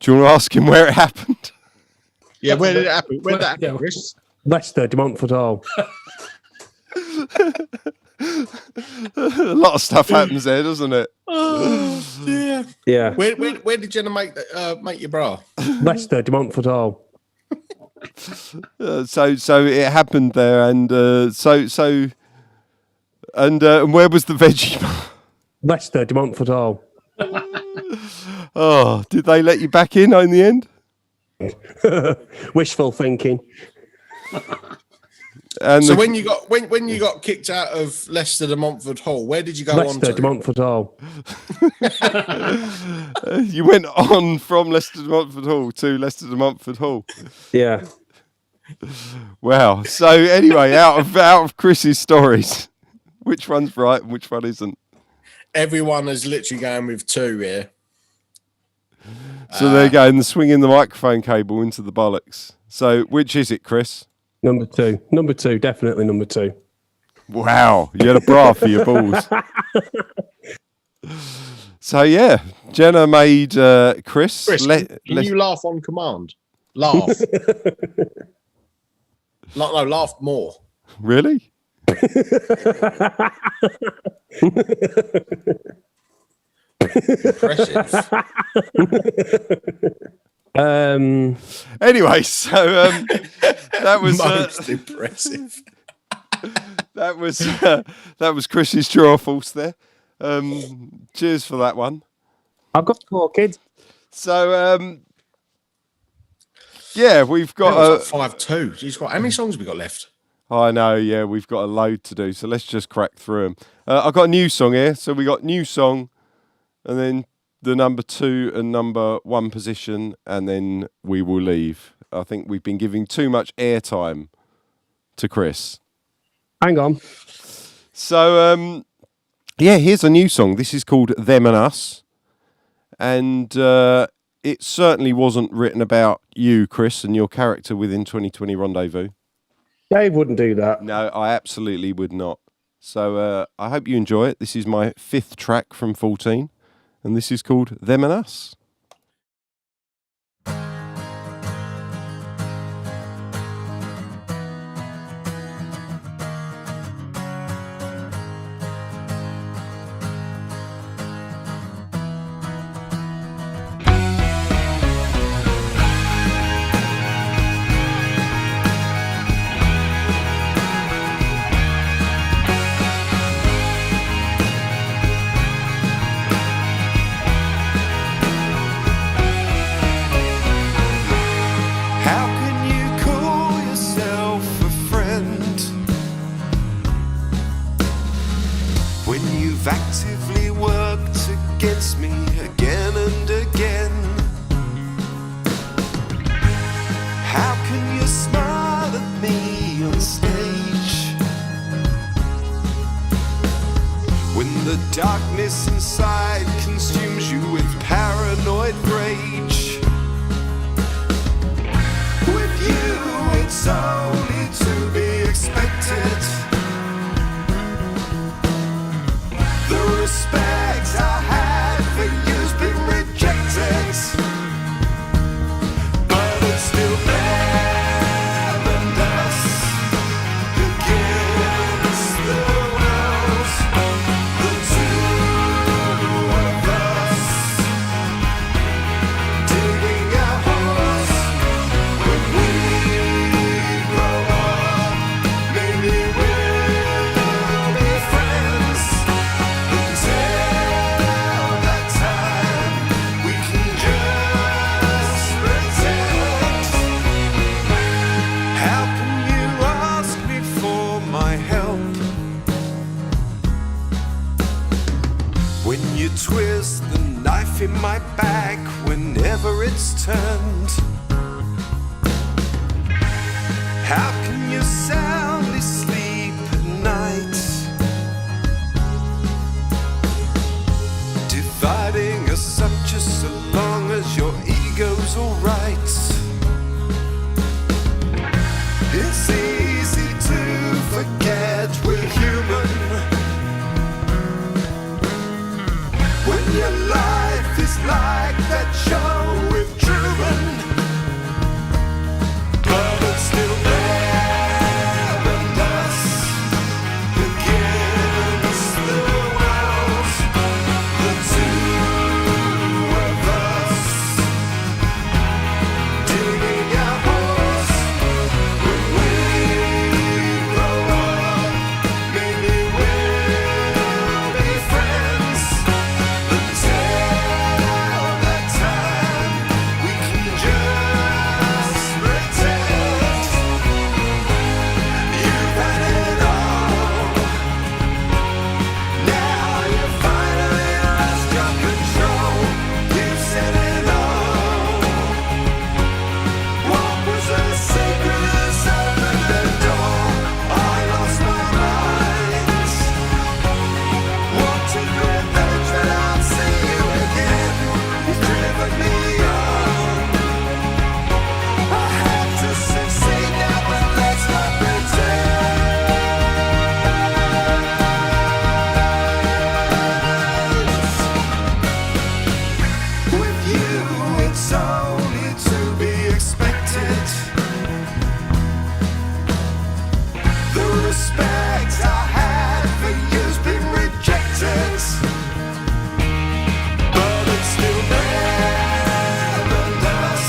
Do you want to ask him where it happened? Yeah, where did it happen? Where did that happen, Chris? Leicester, de Montfort Hall. A lot of stuff happens there, doesn't it? Oh, dear. Yeah. Where did Jenna make your bra? Leicester, de Montfort Hall. So it happened there, and and where was the veggie bar? Leicester, de Montfort Hall. Oh, did they let you back in the end? Wishful thinking. And so when you got kicked out of Leicester de Montfort Hall, where did you go Leicester, on to? de Montfort Hall. You went on from Leicester de Montfort Hall to Leicester de Montfort Hall. Yeah. Wow. So anyway, out of Chris's stories, which one's right and which one isn't? Everyone is literally going with two here. So there you go, and swinging the microphone cable into the bollocks. So which is it, Chris? Number two. Number two, definitely number two. Wow, you had a bra for your balls. So yeah, Jenna made Chris. Chris, can you laugh on command? Laugh. No, laugh more. Really? Impressive. Anyway, so that was most impressive. that was Chris's true or false there. Cheers for that one. I've got 4 kids. So yeah, we've got 5-2. Jeez, how many songs have we got left? I know, yeah, we've got a load to do, so let's just crack through them. I've got a new song here, so we got new song, and then the number 2 and number 1 position, and then we will leave. I think we've been giving too much airtime to Chris. Hang on. So, yeah, here's a new song. This is called Them and Us, and it certainly wasn't written about you, Chris, and your character within 2020 Rendezvous. Dave wouldn't do that. No, I absolutely would not. So I hope you enjoy it. This is my 5th track from 14, and this is called Them and Us. Actively worked against me again and again. How can you smile at me on stage when the darkness inside consumes you with paranoid rage? wherever it's turned. How can you soundly sleep at night? Dividing us up just so long as your ego's alright. It's easy to forget we're human when your life is like that show with Truman. But it's still there and us, giving us the world, the two of us, digging our holes. When we grow up, maybe we'll be friends. Until that time, we can just pretend. You've had it all. Now you finally lost your control. You've said it all. What was the secret that's opened the door? I lost my mind. Wanted revenge, but I'll see you again. You've driven me on. I had to succeed now, but let's not pretend. With you, it's only to be expected. The respect I had for you's been rejected. But it's still there and us,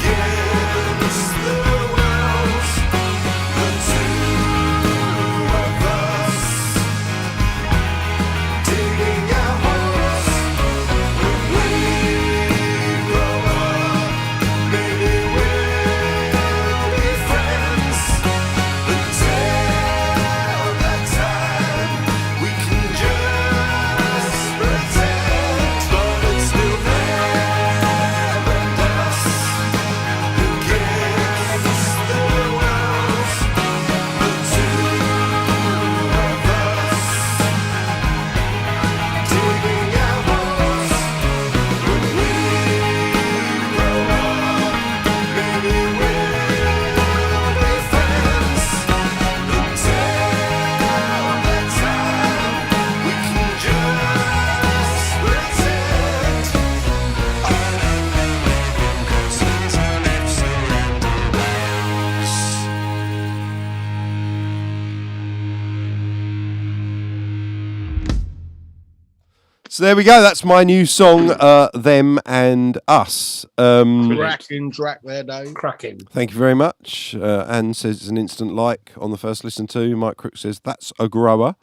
giving us the world, the two of us, digging our holes. When we grow up, maybe we'll be friends. Until that time, we can just pretend. But it's still there and us, giving us the world, the two of us, digging our holes. When we grow up, maybe we'll be friends. Until that time, we can just pretend. So there we go. That's my new song, Them and Us. Cracking track there, Dave. Cracking. Thank you very much. Anne says it's an instant like on the first listen to. Mike Crook says that's a grower.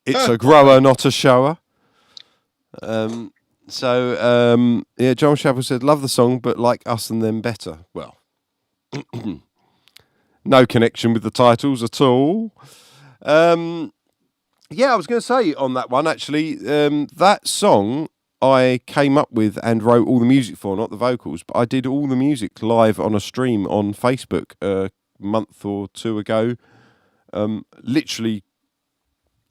It's a grower, not a shower. Yeah, John Chappell said, love the song, but like Us and Them better. Well, no connection with the titles at all. Yeah, I was going to say on that one, actually, that song I came up with and wrote all the music for, not the vocals, but I did all the music live on a stream on Facebook a month or two ago. Literally,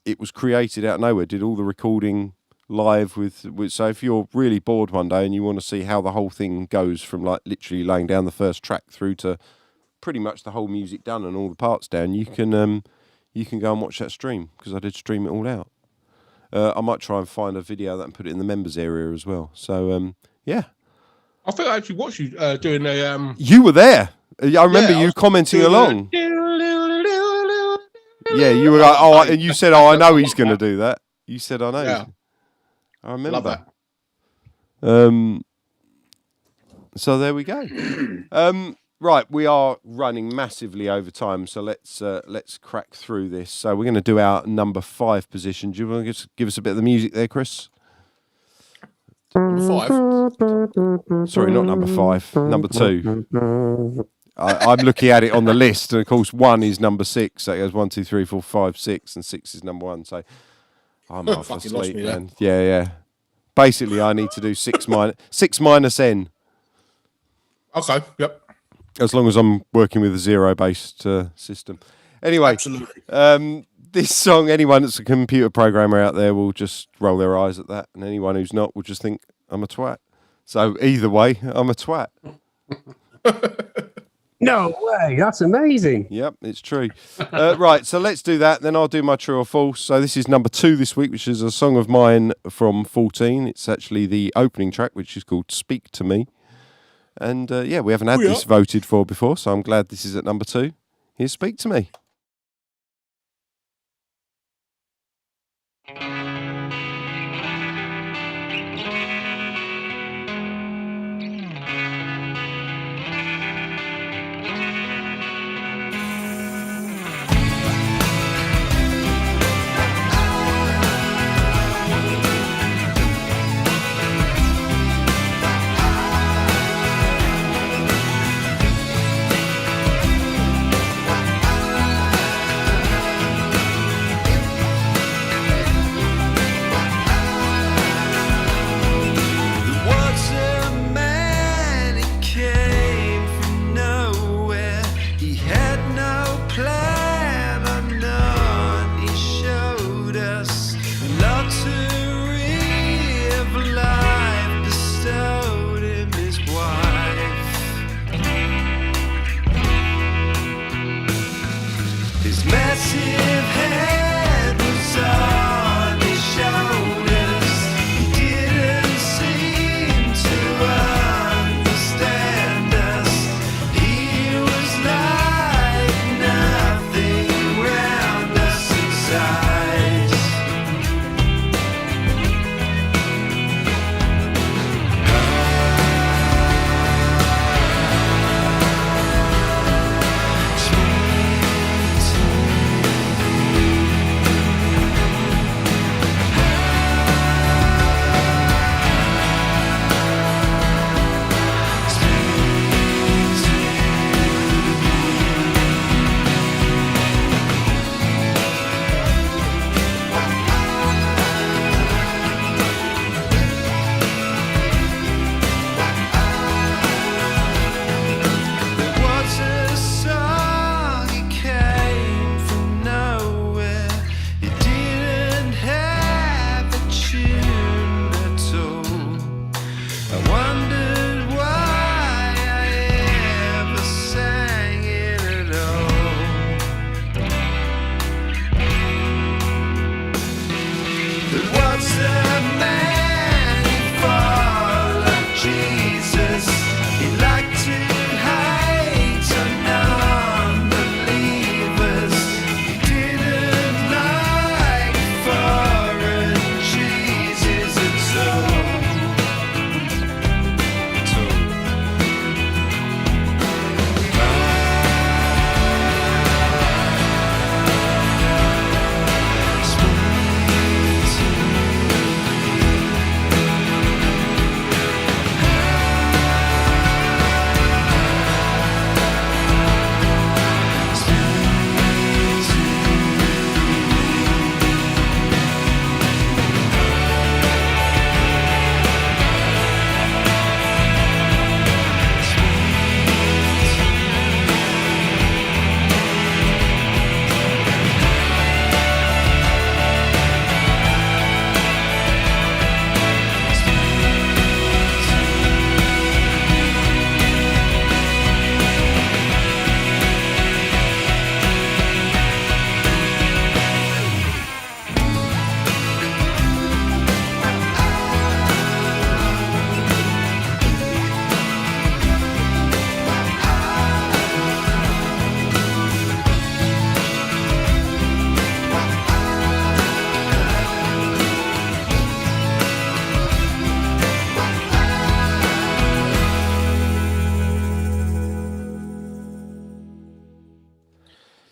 it was created out of nowhere, did all the recording live with. So if you're really bored one day and you want to see how the whole thing goes from like literally laying down the first track through to pretty much the whole music done and all the parts down, you can go and watch that stream, because I did stream it all out. I might try and find a video of that and put it in the members area as well. So yeah, I think I actually watched you doing a. You were there. I remember you commenting along. Yeah, you were like, oh, and you said, oh, I know he's going to do that. You said, I know. Yeah. I remember. Love that. So there we go. Right, we are running massively over time, so let's crack through this. So we're going to do our number 5 position. Do you want to just give us a bit of the music there, Chris? Number 5. Sorry, not number 5. Number 2. I'm looking at it on the list, and of course 1 is number 6. So it goes 1, 2, 3, 4, 5, 6, and 6 is number 1. So I'm half Fucking lost asleep, me there. man. Yeah. basically I need to do 6 minus n. Okay. Yep. As long as I'm working with a zero-based system. Anyway, Absolutely. This song, anyone that's a computer programmer out there will just roll their eyes at that, and anyone who's not will just think I'm a twat. So either way, I'm a twat. No way, that's amazing. Yep, it's true. Right, so let's do that. Then I'll do my true or false. So this is number 2 this week, which is a song of mine from 14. It's actually the opening track, which is called Speak to Me. And yeah, we haven't had this voted for before, so I'm glad this is at number 2. Here's Speak to Me.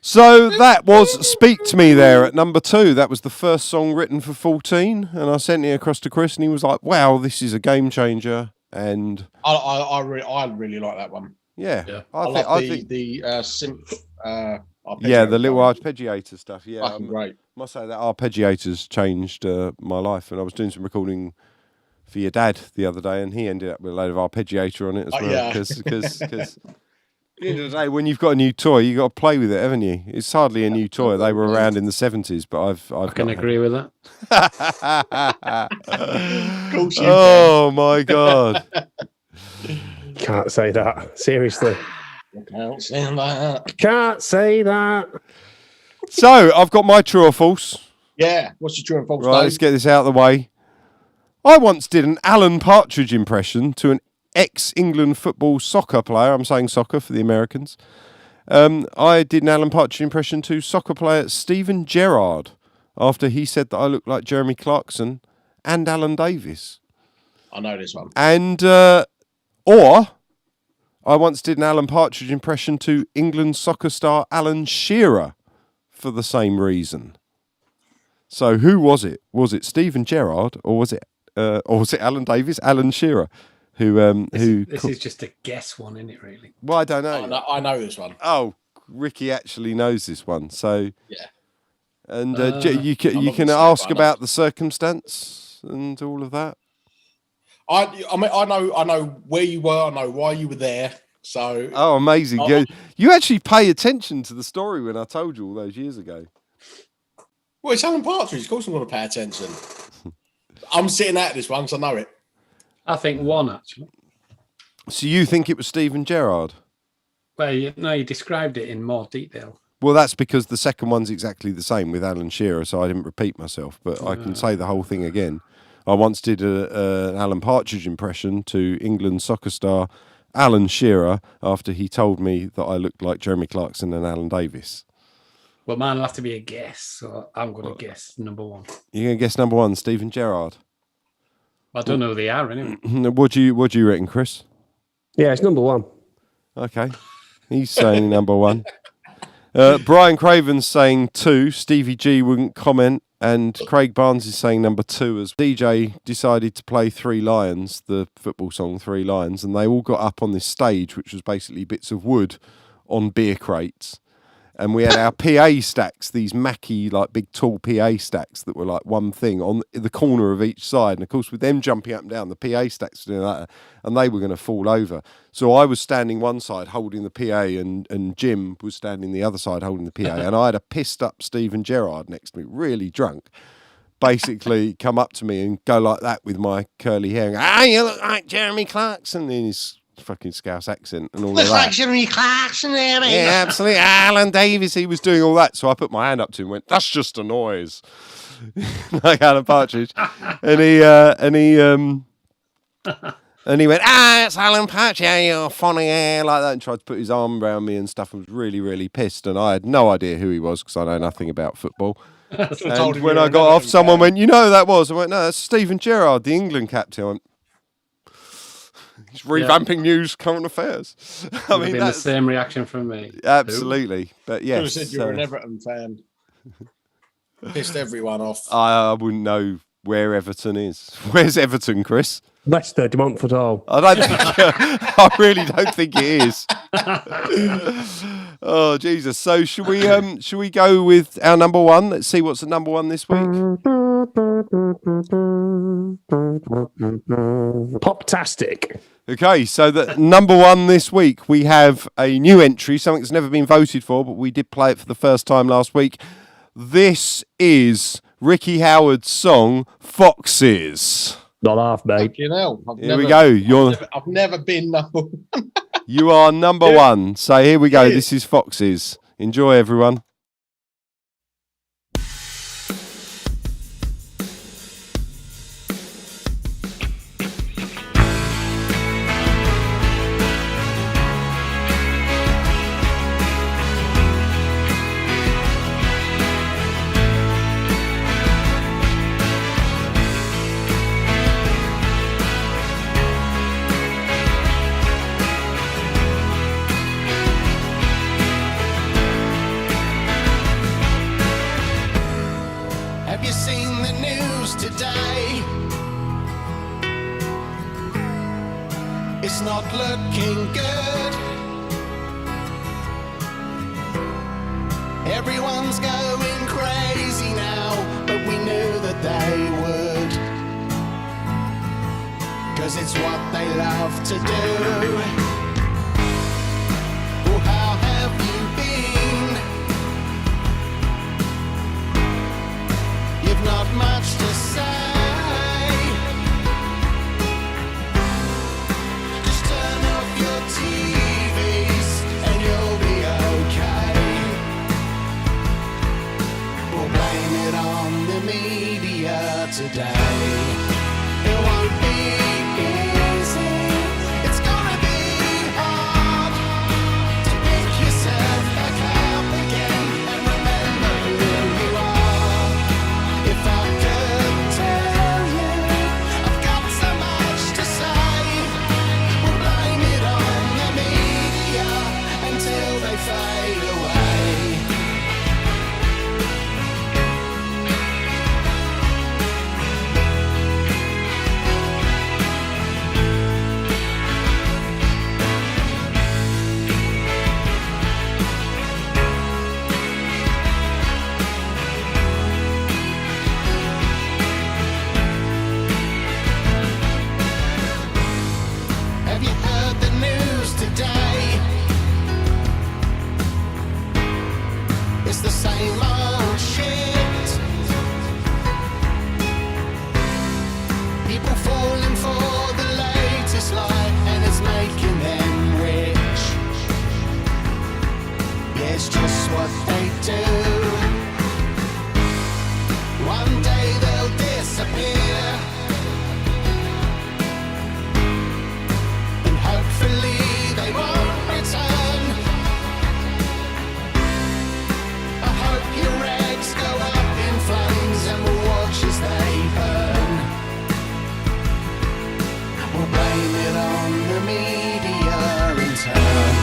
So that was Speak to Me there at number 2. That was the first song written for 14, and I sent it across to Chris, and he was like, "Wow, this is a game changer." And I really like that one. Yeah, I think the synth. Yeah, the little arpeggiator stuff. Yeah, fucking great. Must say that arpeggiator's changed my life, and I was doing some recording for your dad the other day, and he ended up with a load of arpeggiator on it as well. Yeah. Because at the end of the day, when you've got a new toy, you got to play with it, haven't you? It's hardly a new toy. They were around in the 70s, but I can agree with that. Of course you Oh my God! Can't say that. Seriously. Can't say that. Can't say that. So I've got my true or false. Yeah. What's your true and false? Right, Dave? let's get this out of the way. I once did an Alan Partridge impression to an ex-England football soccer player. I'm saying soccer for the Americans. I did an Alan Partridge impression to soccer player Steven Gerrard after he said that I looked like Jeremy Clarkson and Alan Davis. I know this one. And, or I once did an Alan Partridge impression to England soccer star Alan Shearer for the same reason. So who was it? Was it Steven Gerrard or was it Alan Davis? Alan Shearer, This is just a guess one, isn't it? Really? Well, I don't know. I know this one. Oh, Ricky actually knows this one. So yeah, and you I'm can not gonna say ask it, but I know. about the circumstance and all of that. I mean, I know where you were. I know why you were there. So Oh, amazing! You actually pay attention to the story when I told you all those years ago. well, it's Alan Partridge. Of course, I'm going to pay attention. I'm sitting out this one, so I know it. I think one actually. So you think it was Steven Gerrard? Well, you described it in more detail. Well, that's because the second one's exactly the same with Alan Shearer, so I didn't repeat myself. But I can say the whole thing again. I once did an Alan Partridge impression to England soccer star Alan Shearer after he told me that I looked like Jeremy Clarkson and Alan Davis. Well, mine will have to be a guess, so I'm going to guess number one. You're going to guess number one, Steven Gerrard? I don't know who they are anyway. What do you reckon, Chris? Yeah, it's number one. Okay. He's saying number one. Brian Craven's saying 2. Stevie G wouldn't comment. And Craig Barnes is saying number 2 as DJ decided to play Three Lions, the football song Three Lions, and they all got up on this stage, which was basically bits of wood on beer crates. And we had our PA stacks, these Mackie, like big tall PA stacks that were like one thing on the corner of each side. And of course, with them jumping up and down, the PA stacks were doing that, and they were going to fall over. So I was standing one side holding the PA, and Jim was standing the other side holding the PA. And I had a pissed up Steven Gerrard next to me, really drunk, basically come up to me and go like that with my curly hair and go, you look like Jeremy Clarkson in his fucking Scouse accent and all of that. Looks like Jeremy Clarkson there, mate. Yeah, absolutely. Alan Davis, he was doing all that. So I put my hand up to him and went, that's just a noise. Like Alan Partridge. And he went, it's Alan Partridge, yeah, you're funny, yeah, like that, and tried to put his arm around me and stuff. I was really, really pissed. And I had no idea who he was because I know nothing about football. And when I got off, someone went, you know who that was? I went, no, that's Steven Gerrard, the England captain. I went, he's revamping news, current affairs. I mean, that's the same reaction from me. Absolutely, but yes. You said you were an Everton fan. Pissed everyone off. I wouldn't know where Everton is. Where's Everton, Chris? Leicester, de Montfort Hall. I don't think. I really don't think it is. Oh Jesus! So should we go with our number one? Let's see what's the number one this week. Poptastic. Okay, so the number one this week, we have a new entry, something that's never been voted for, but we did play it for the first time last week. This is Ricky Howard's song, Foxes. Not half, mate. You know, Here we go. I've never been number one. You are number one. So here we go. This is Foxes. Enjoy, everyone. Have you seen the news today? It's not looking good. Everyone's going crazy now, but we knew that they would. 'cause it's what they love to do. Well, how have you been? You've not much to say. Just turn off your TVs and you'll be okay. We'll blame it on the media today. It won't be easy. It's gonna be hard to pick yourself back up again and remember who you are. If I could tell you, I've got so much to say. We'll blame it on the media until they fade away. Have you heard the news today? It's the same old shit. People falling for the latest lie, and it's making them rich. Yeah, it's just what they do. One day they'll disappear, and hopefully they won't return. I hope your eggs go up in flames and we'll watch as they burn. We'll blame it on the media in turn.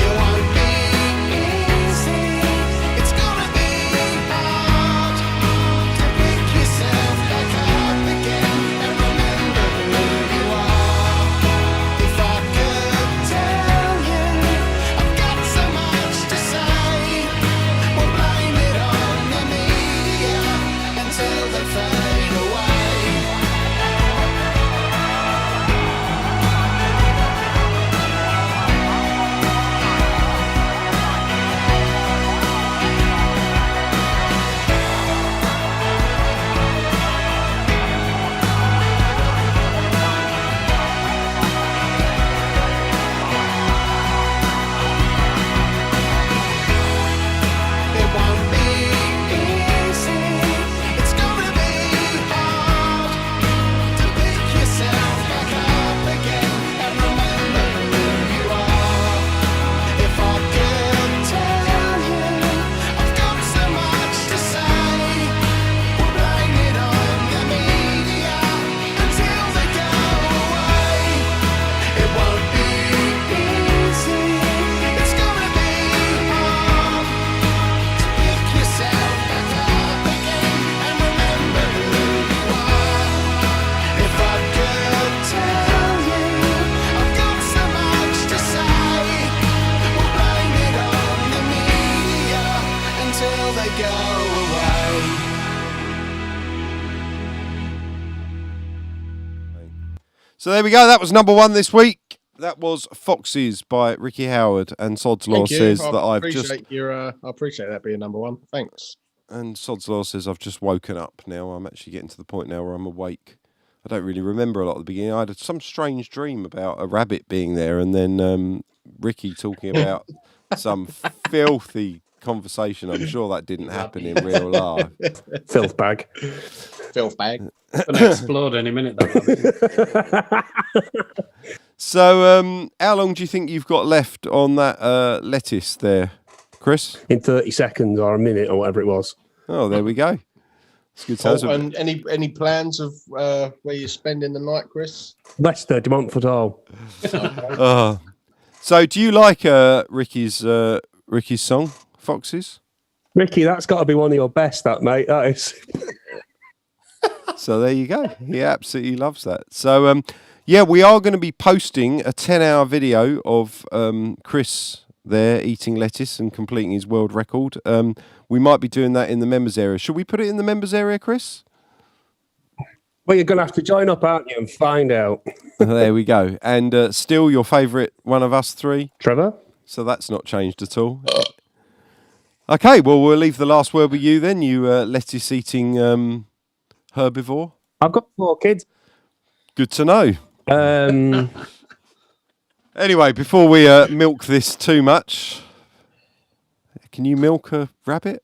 It won't be easy. It's gonna be hard to pick yourself back up again and remember who you are. If I could tell you, I've got so much to say. We'll blame it on the media until they fade away. It won't be easy. It's gonna be hard to pick yourself back up again and remember who you are. If I could tell you, I've got so much to say. We'll blame it on the media until they go away. It won't be easy. It's gonna be hard to pick yourself back up again and remember who you are. If I could tell you, I've got so much to say. We'll blame it on the media until they go away. So there we go. That was number one this week. That was Foxes by Ricky Howard, and Sod's Law Thank you. says I that I've appreciate just your. I appreciate that being number one. Thanks. and Sod's Law says I've just woken up now. I'm actually getting to the point now where I'm awake. I don't really remember a lot at the beginning. I had some strange dream about a rabbit being there, and then Ricky talking about some filthy conversation. I'm sure that didn't happen in real life. Filth bag. Filth bag. Gonna explode any minute. That So, how long do you think you've got left on that lettuce there, Chris? In 30 seconds or a minute or whatever it was. Oh, there we go. It's good. Oh, and any plans of where you're spending the night, Chris? Leicester, do you want foot all? So, do you like Ricky's song, Foxes? Ricky, that's got to be one of your best, that, mate. That is. So there you go. He absolutely loves that. So, yeah, we are going to be posting a 10-hour video of Chris there eating lettuce and completing his world record. We might be doing that in the members area. Should we put it in the members area, Chris? Well, you're going to have to join up, aren't you, and find out. There we go. And still your favourite one of us three? Trevor? So that's not changed at all. Okay, well, we'll leave the last word with you then, you lettuce-eating herbivore. I've got 4 kids. Good to know. Anyway, before we milk this too much, can you milk a rabbit?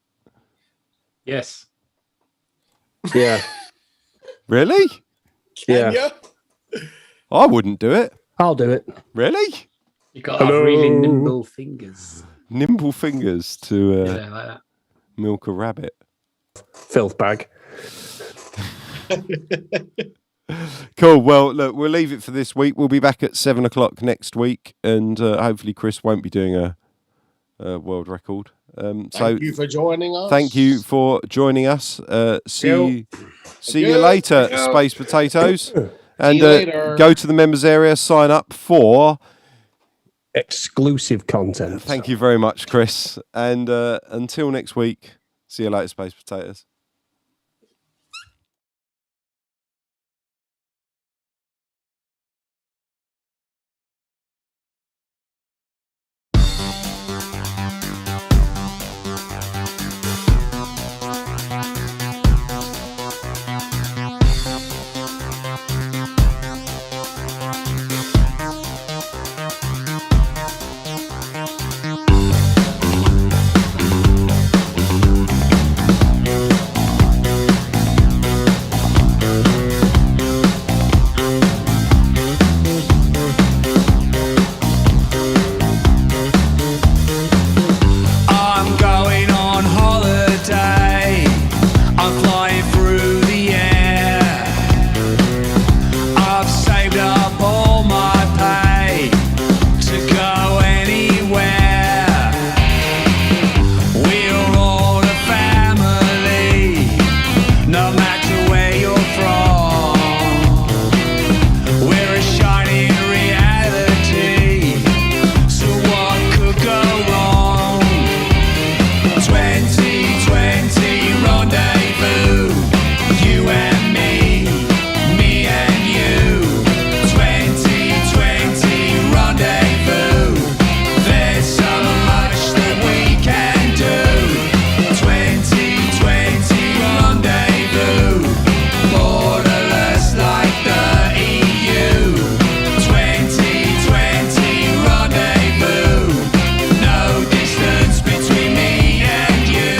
Yes. Yeah. Really? Yeah. I wouldn't do it. I'll do it. Really? You got to have really nimble fingers. Nimble fingers to Yeah, like that. milk a rabbit. Filth bag. Cool. Well, look, we'll leave it for this week. We'll be back at 7 o'clock next week, and hopefully Chris won't be doing a world record. Thank you for joining us. Thank you for joining us. See you later, Space Potatoes. And go to the members area, sign up for exclusive content. Thank you very much, Chris. And until next week, see you later, Space Potatoes. I'm going on holiday. I'm flying through the air. I've saved up all my pay to go anywhere. We're all a family, no matter where you're from. We're a shining reality, so what could go wrong? 2020 rendezvous, you and me and you. 2020 rendezvous, there's so much that we can do. 2020 rendezvous, borderless like the EU. 2020 rendezvous, no distance between me and you.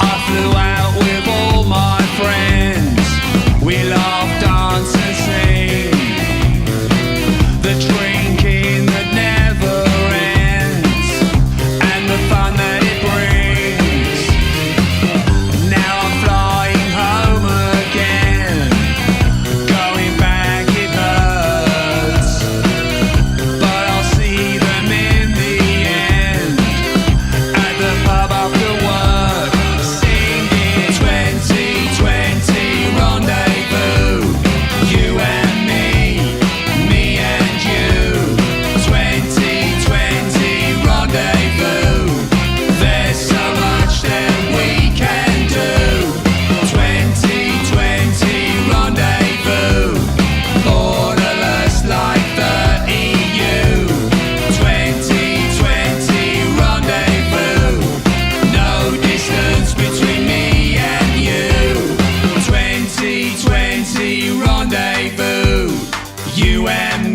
I flew out with all my friends. We laughed, danced and sing. The drinking that never ends, and the fun that it brings. Now I'm flying home again. Going back it hurts, but I'll see them in the end. At the pub after work, singing 2020 rendezvous, you and me and you. 2020 rendezvous, there's so much that we can do. 2020 rendezvous, borderless like the EU. 2020 rendezvous, no distance between me and you. 2020 rendezvous, you and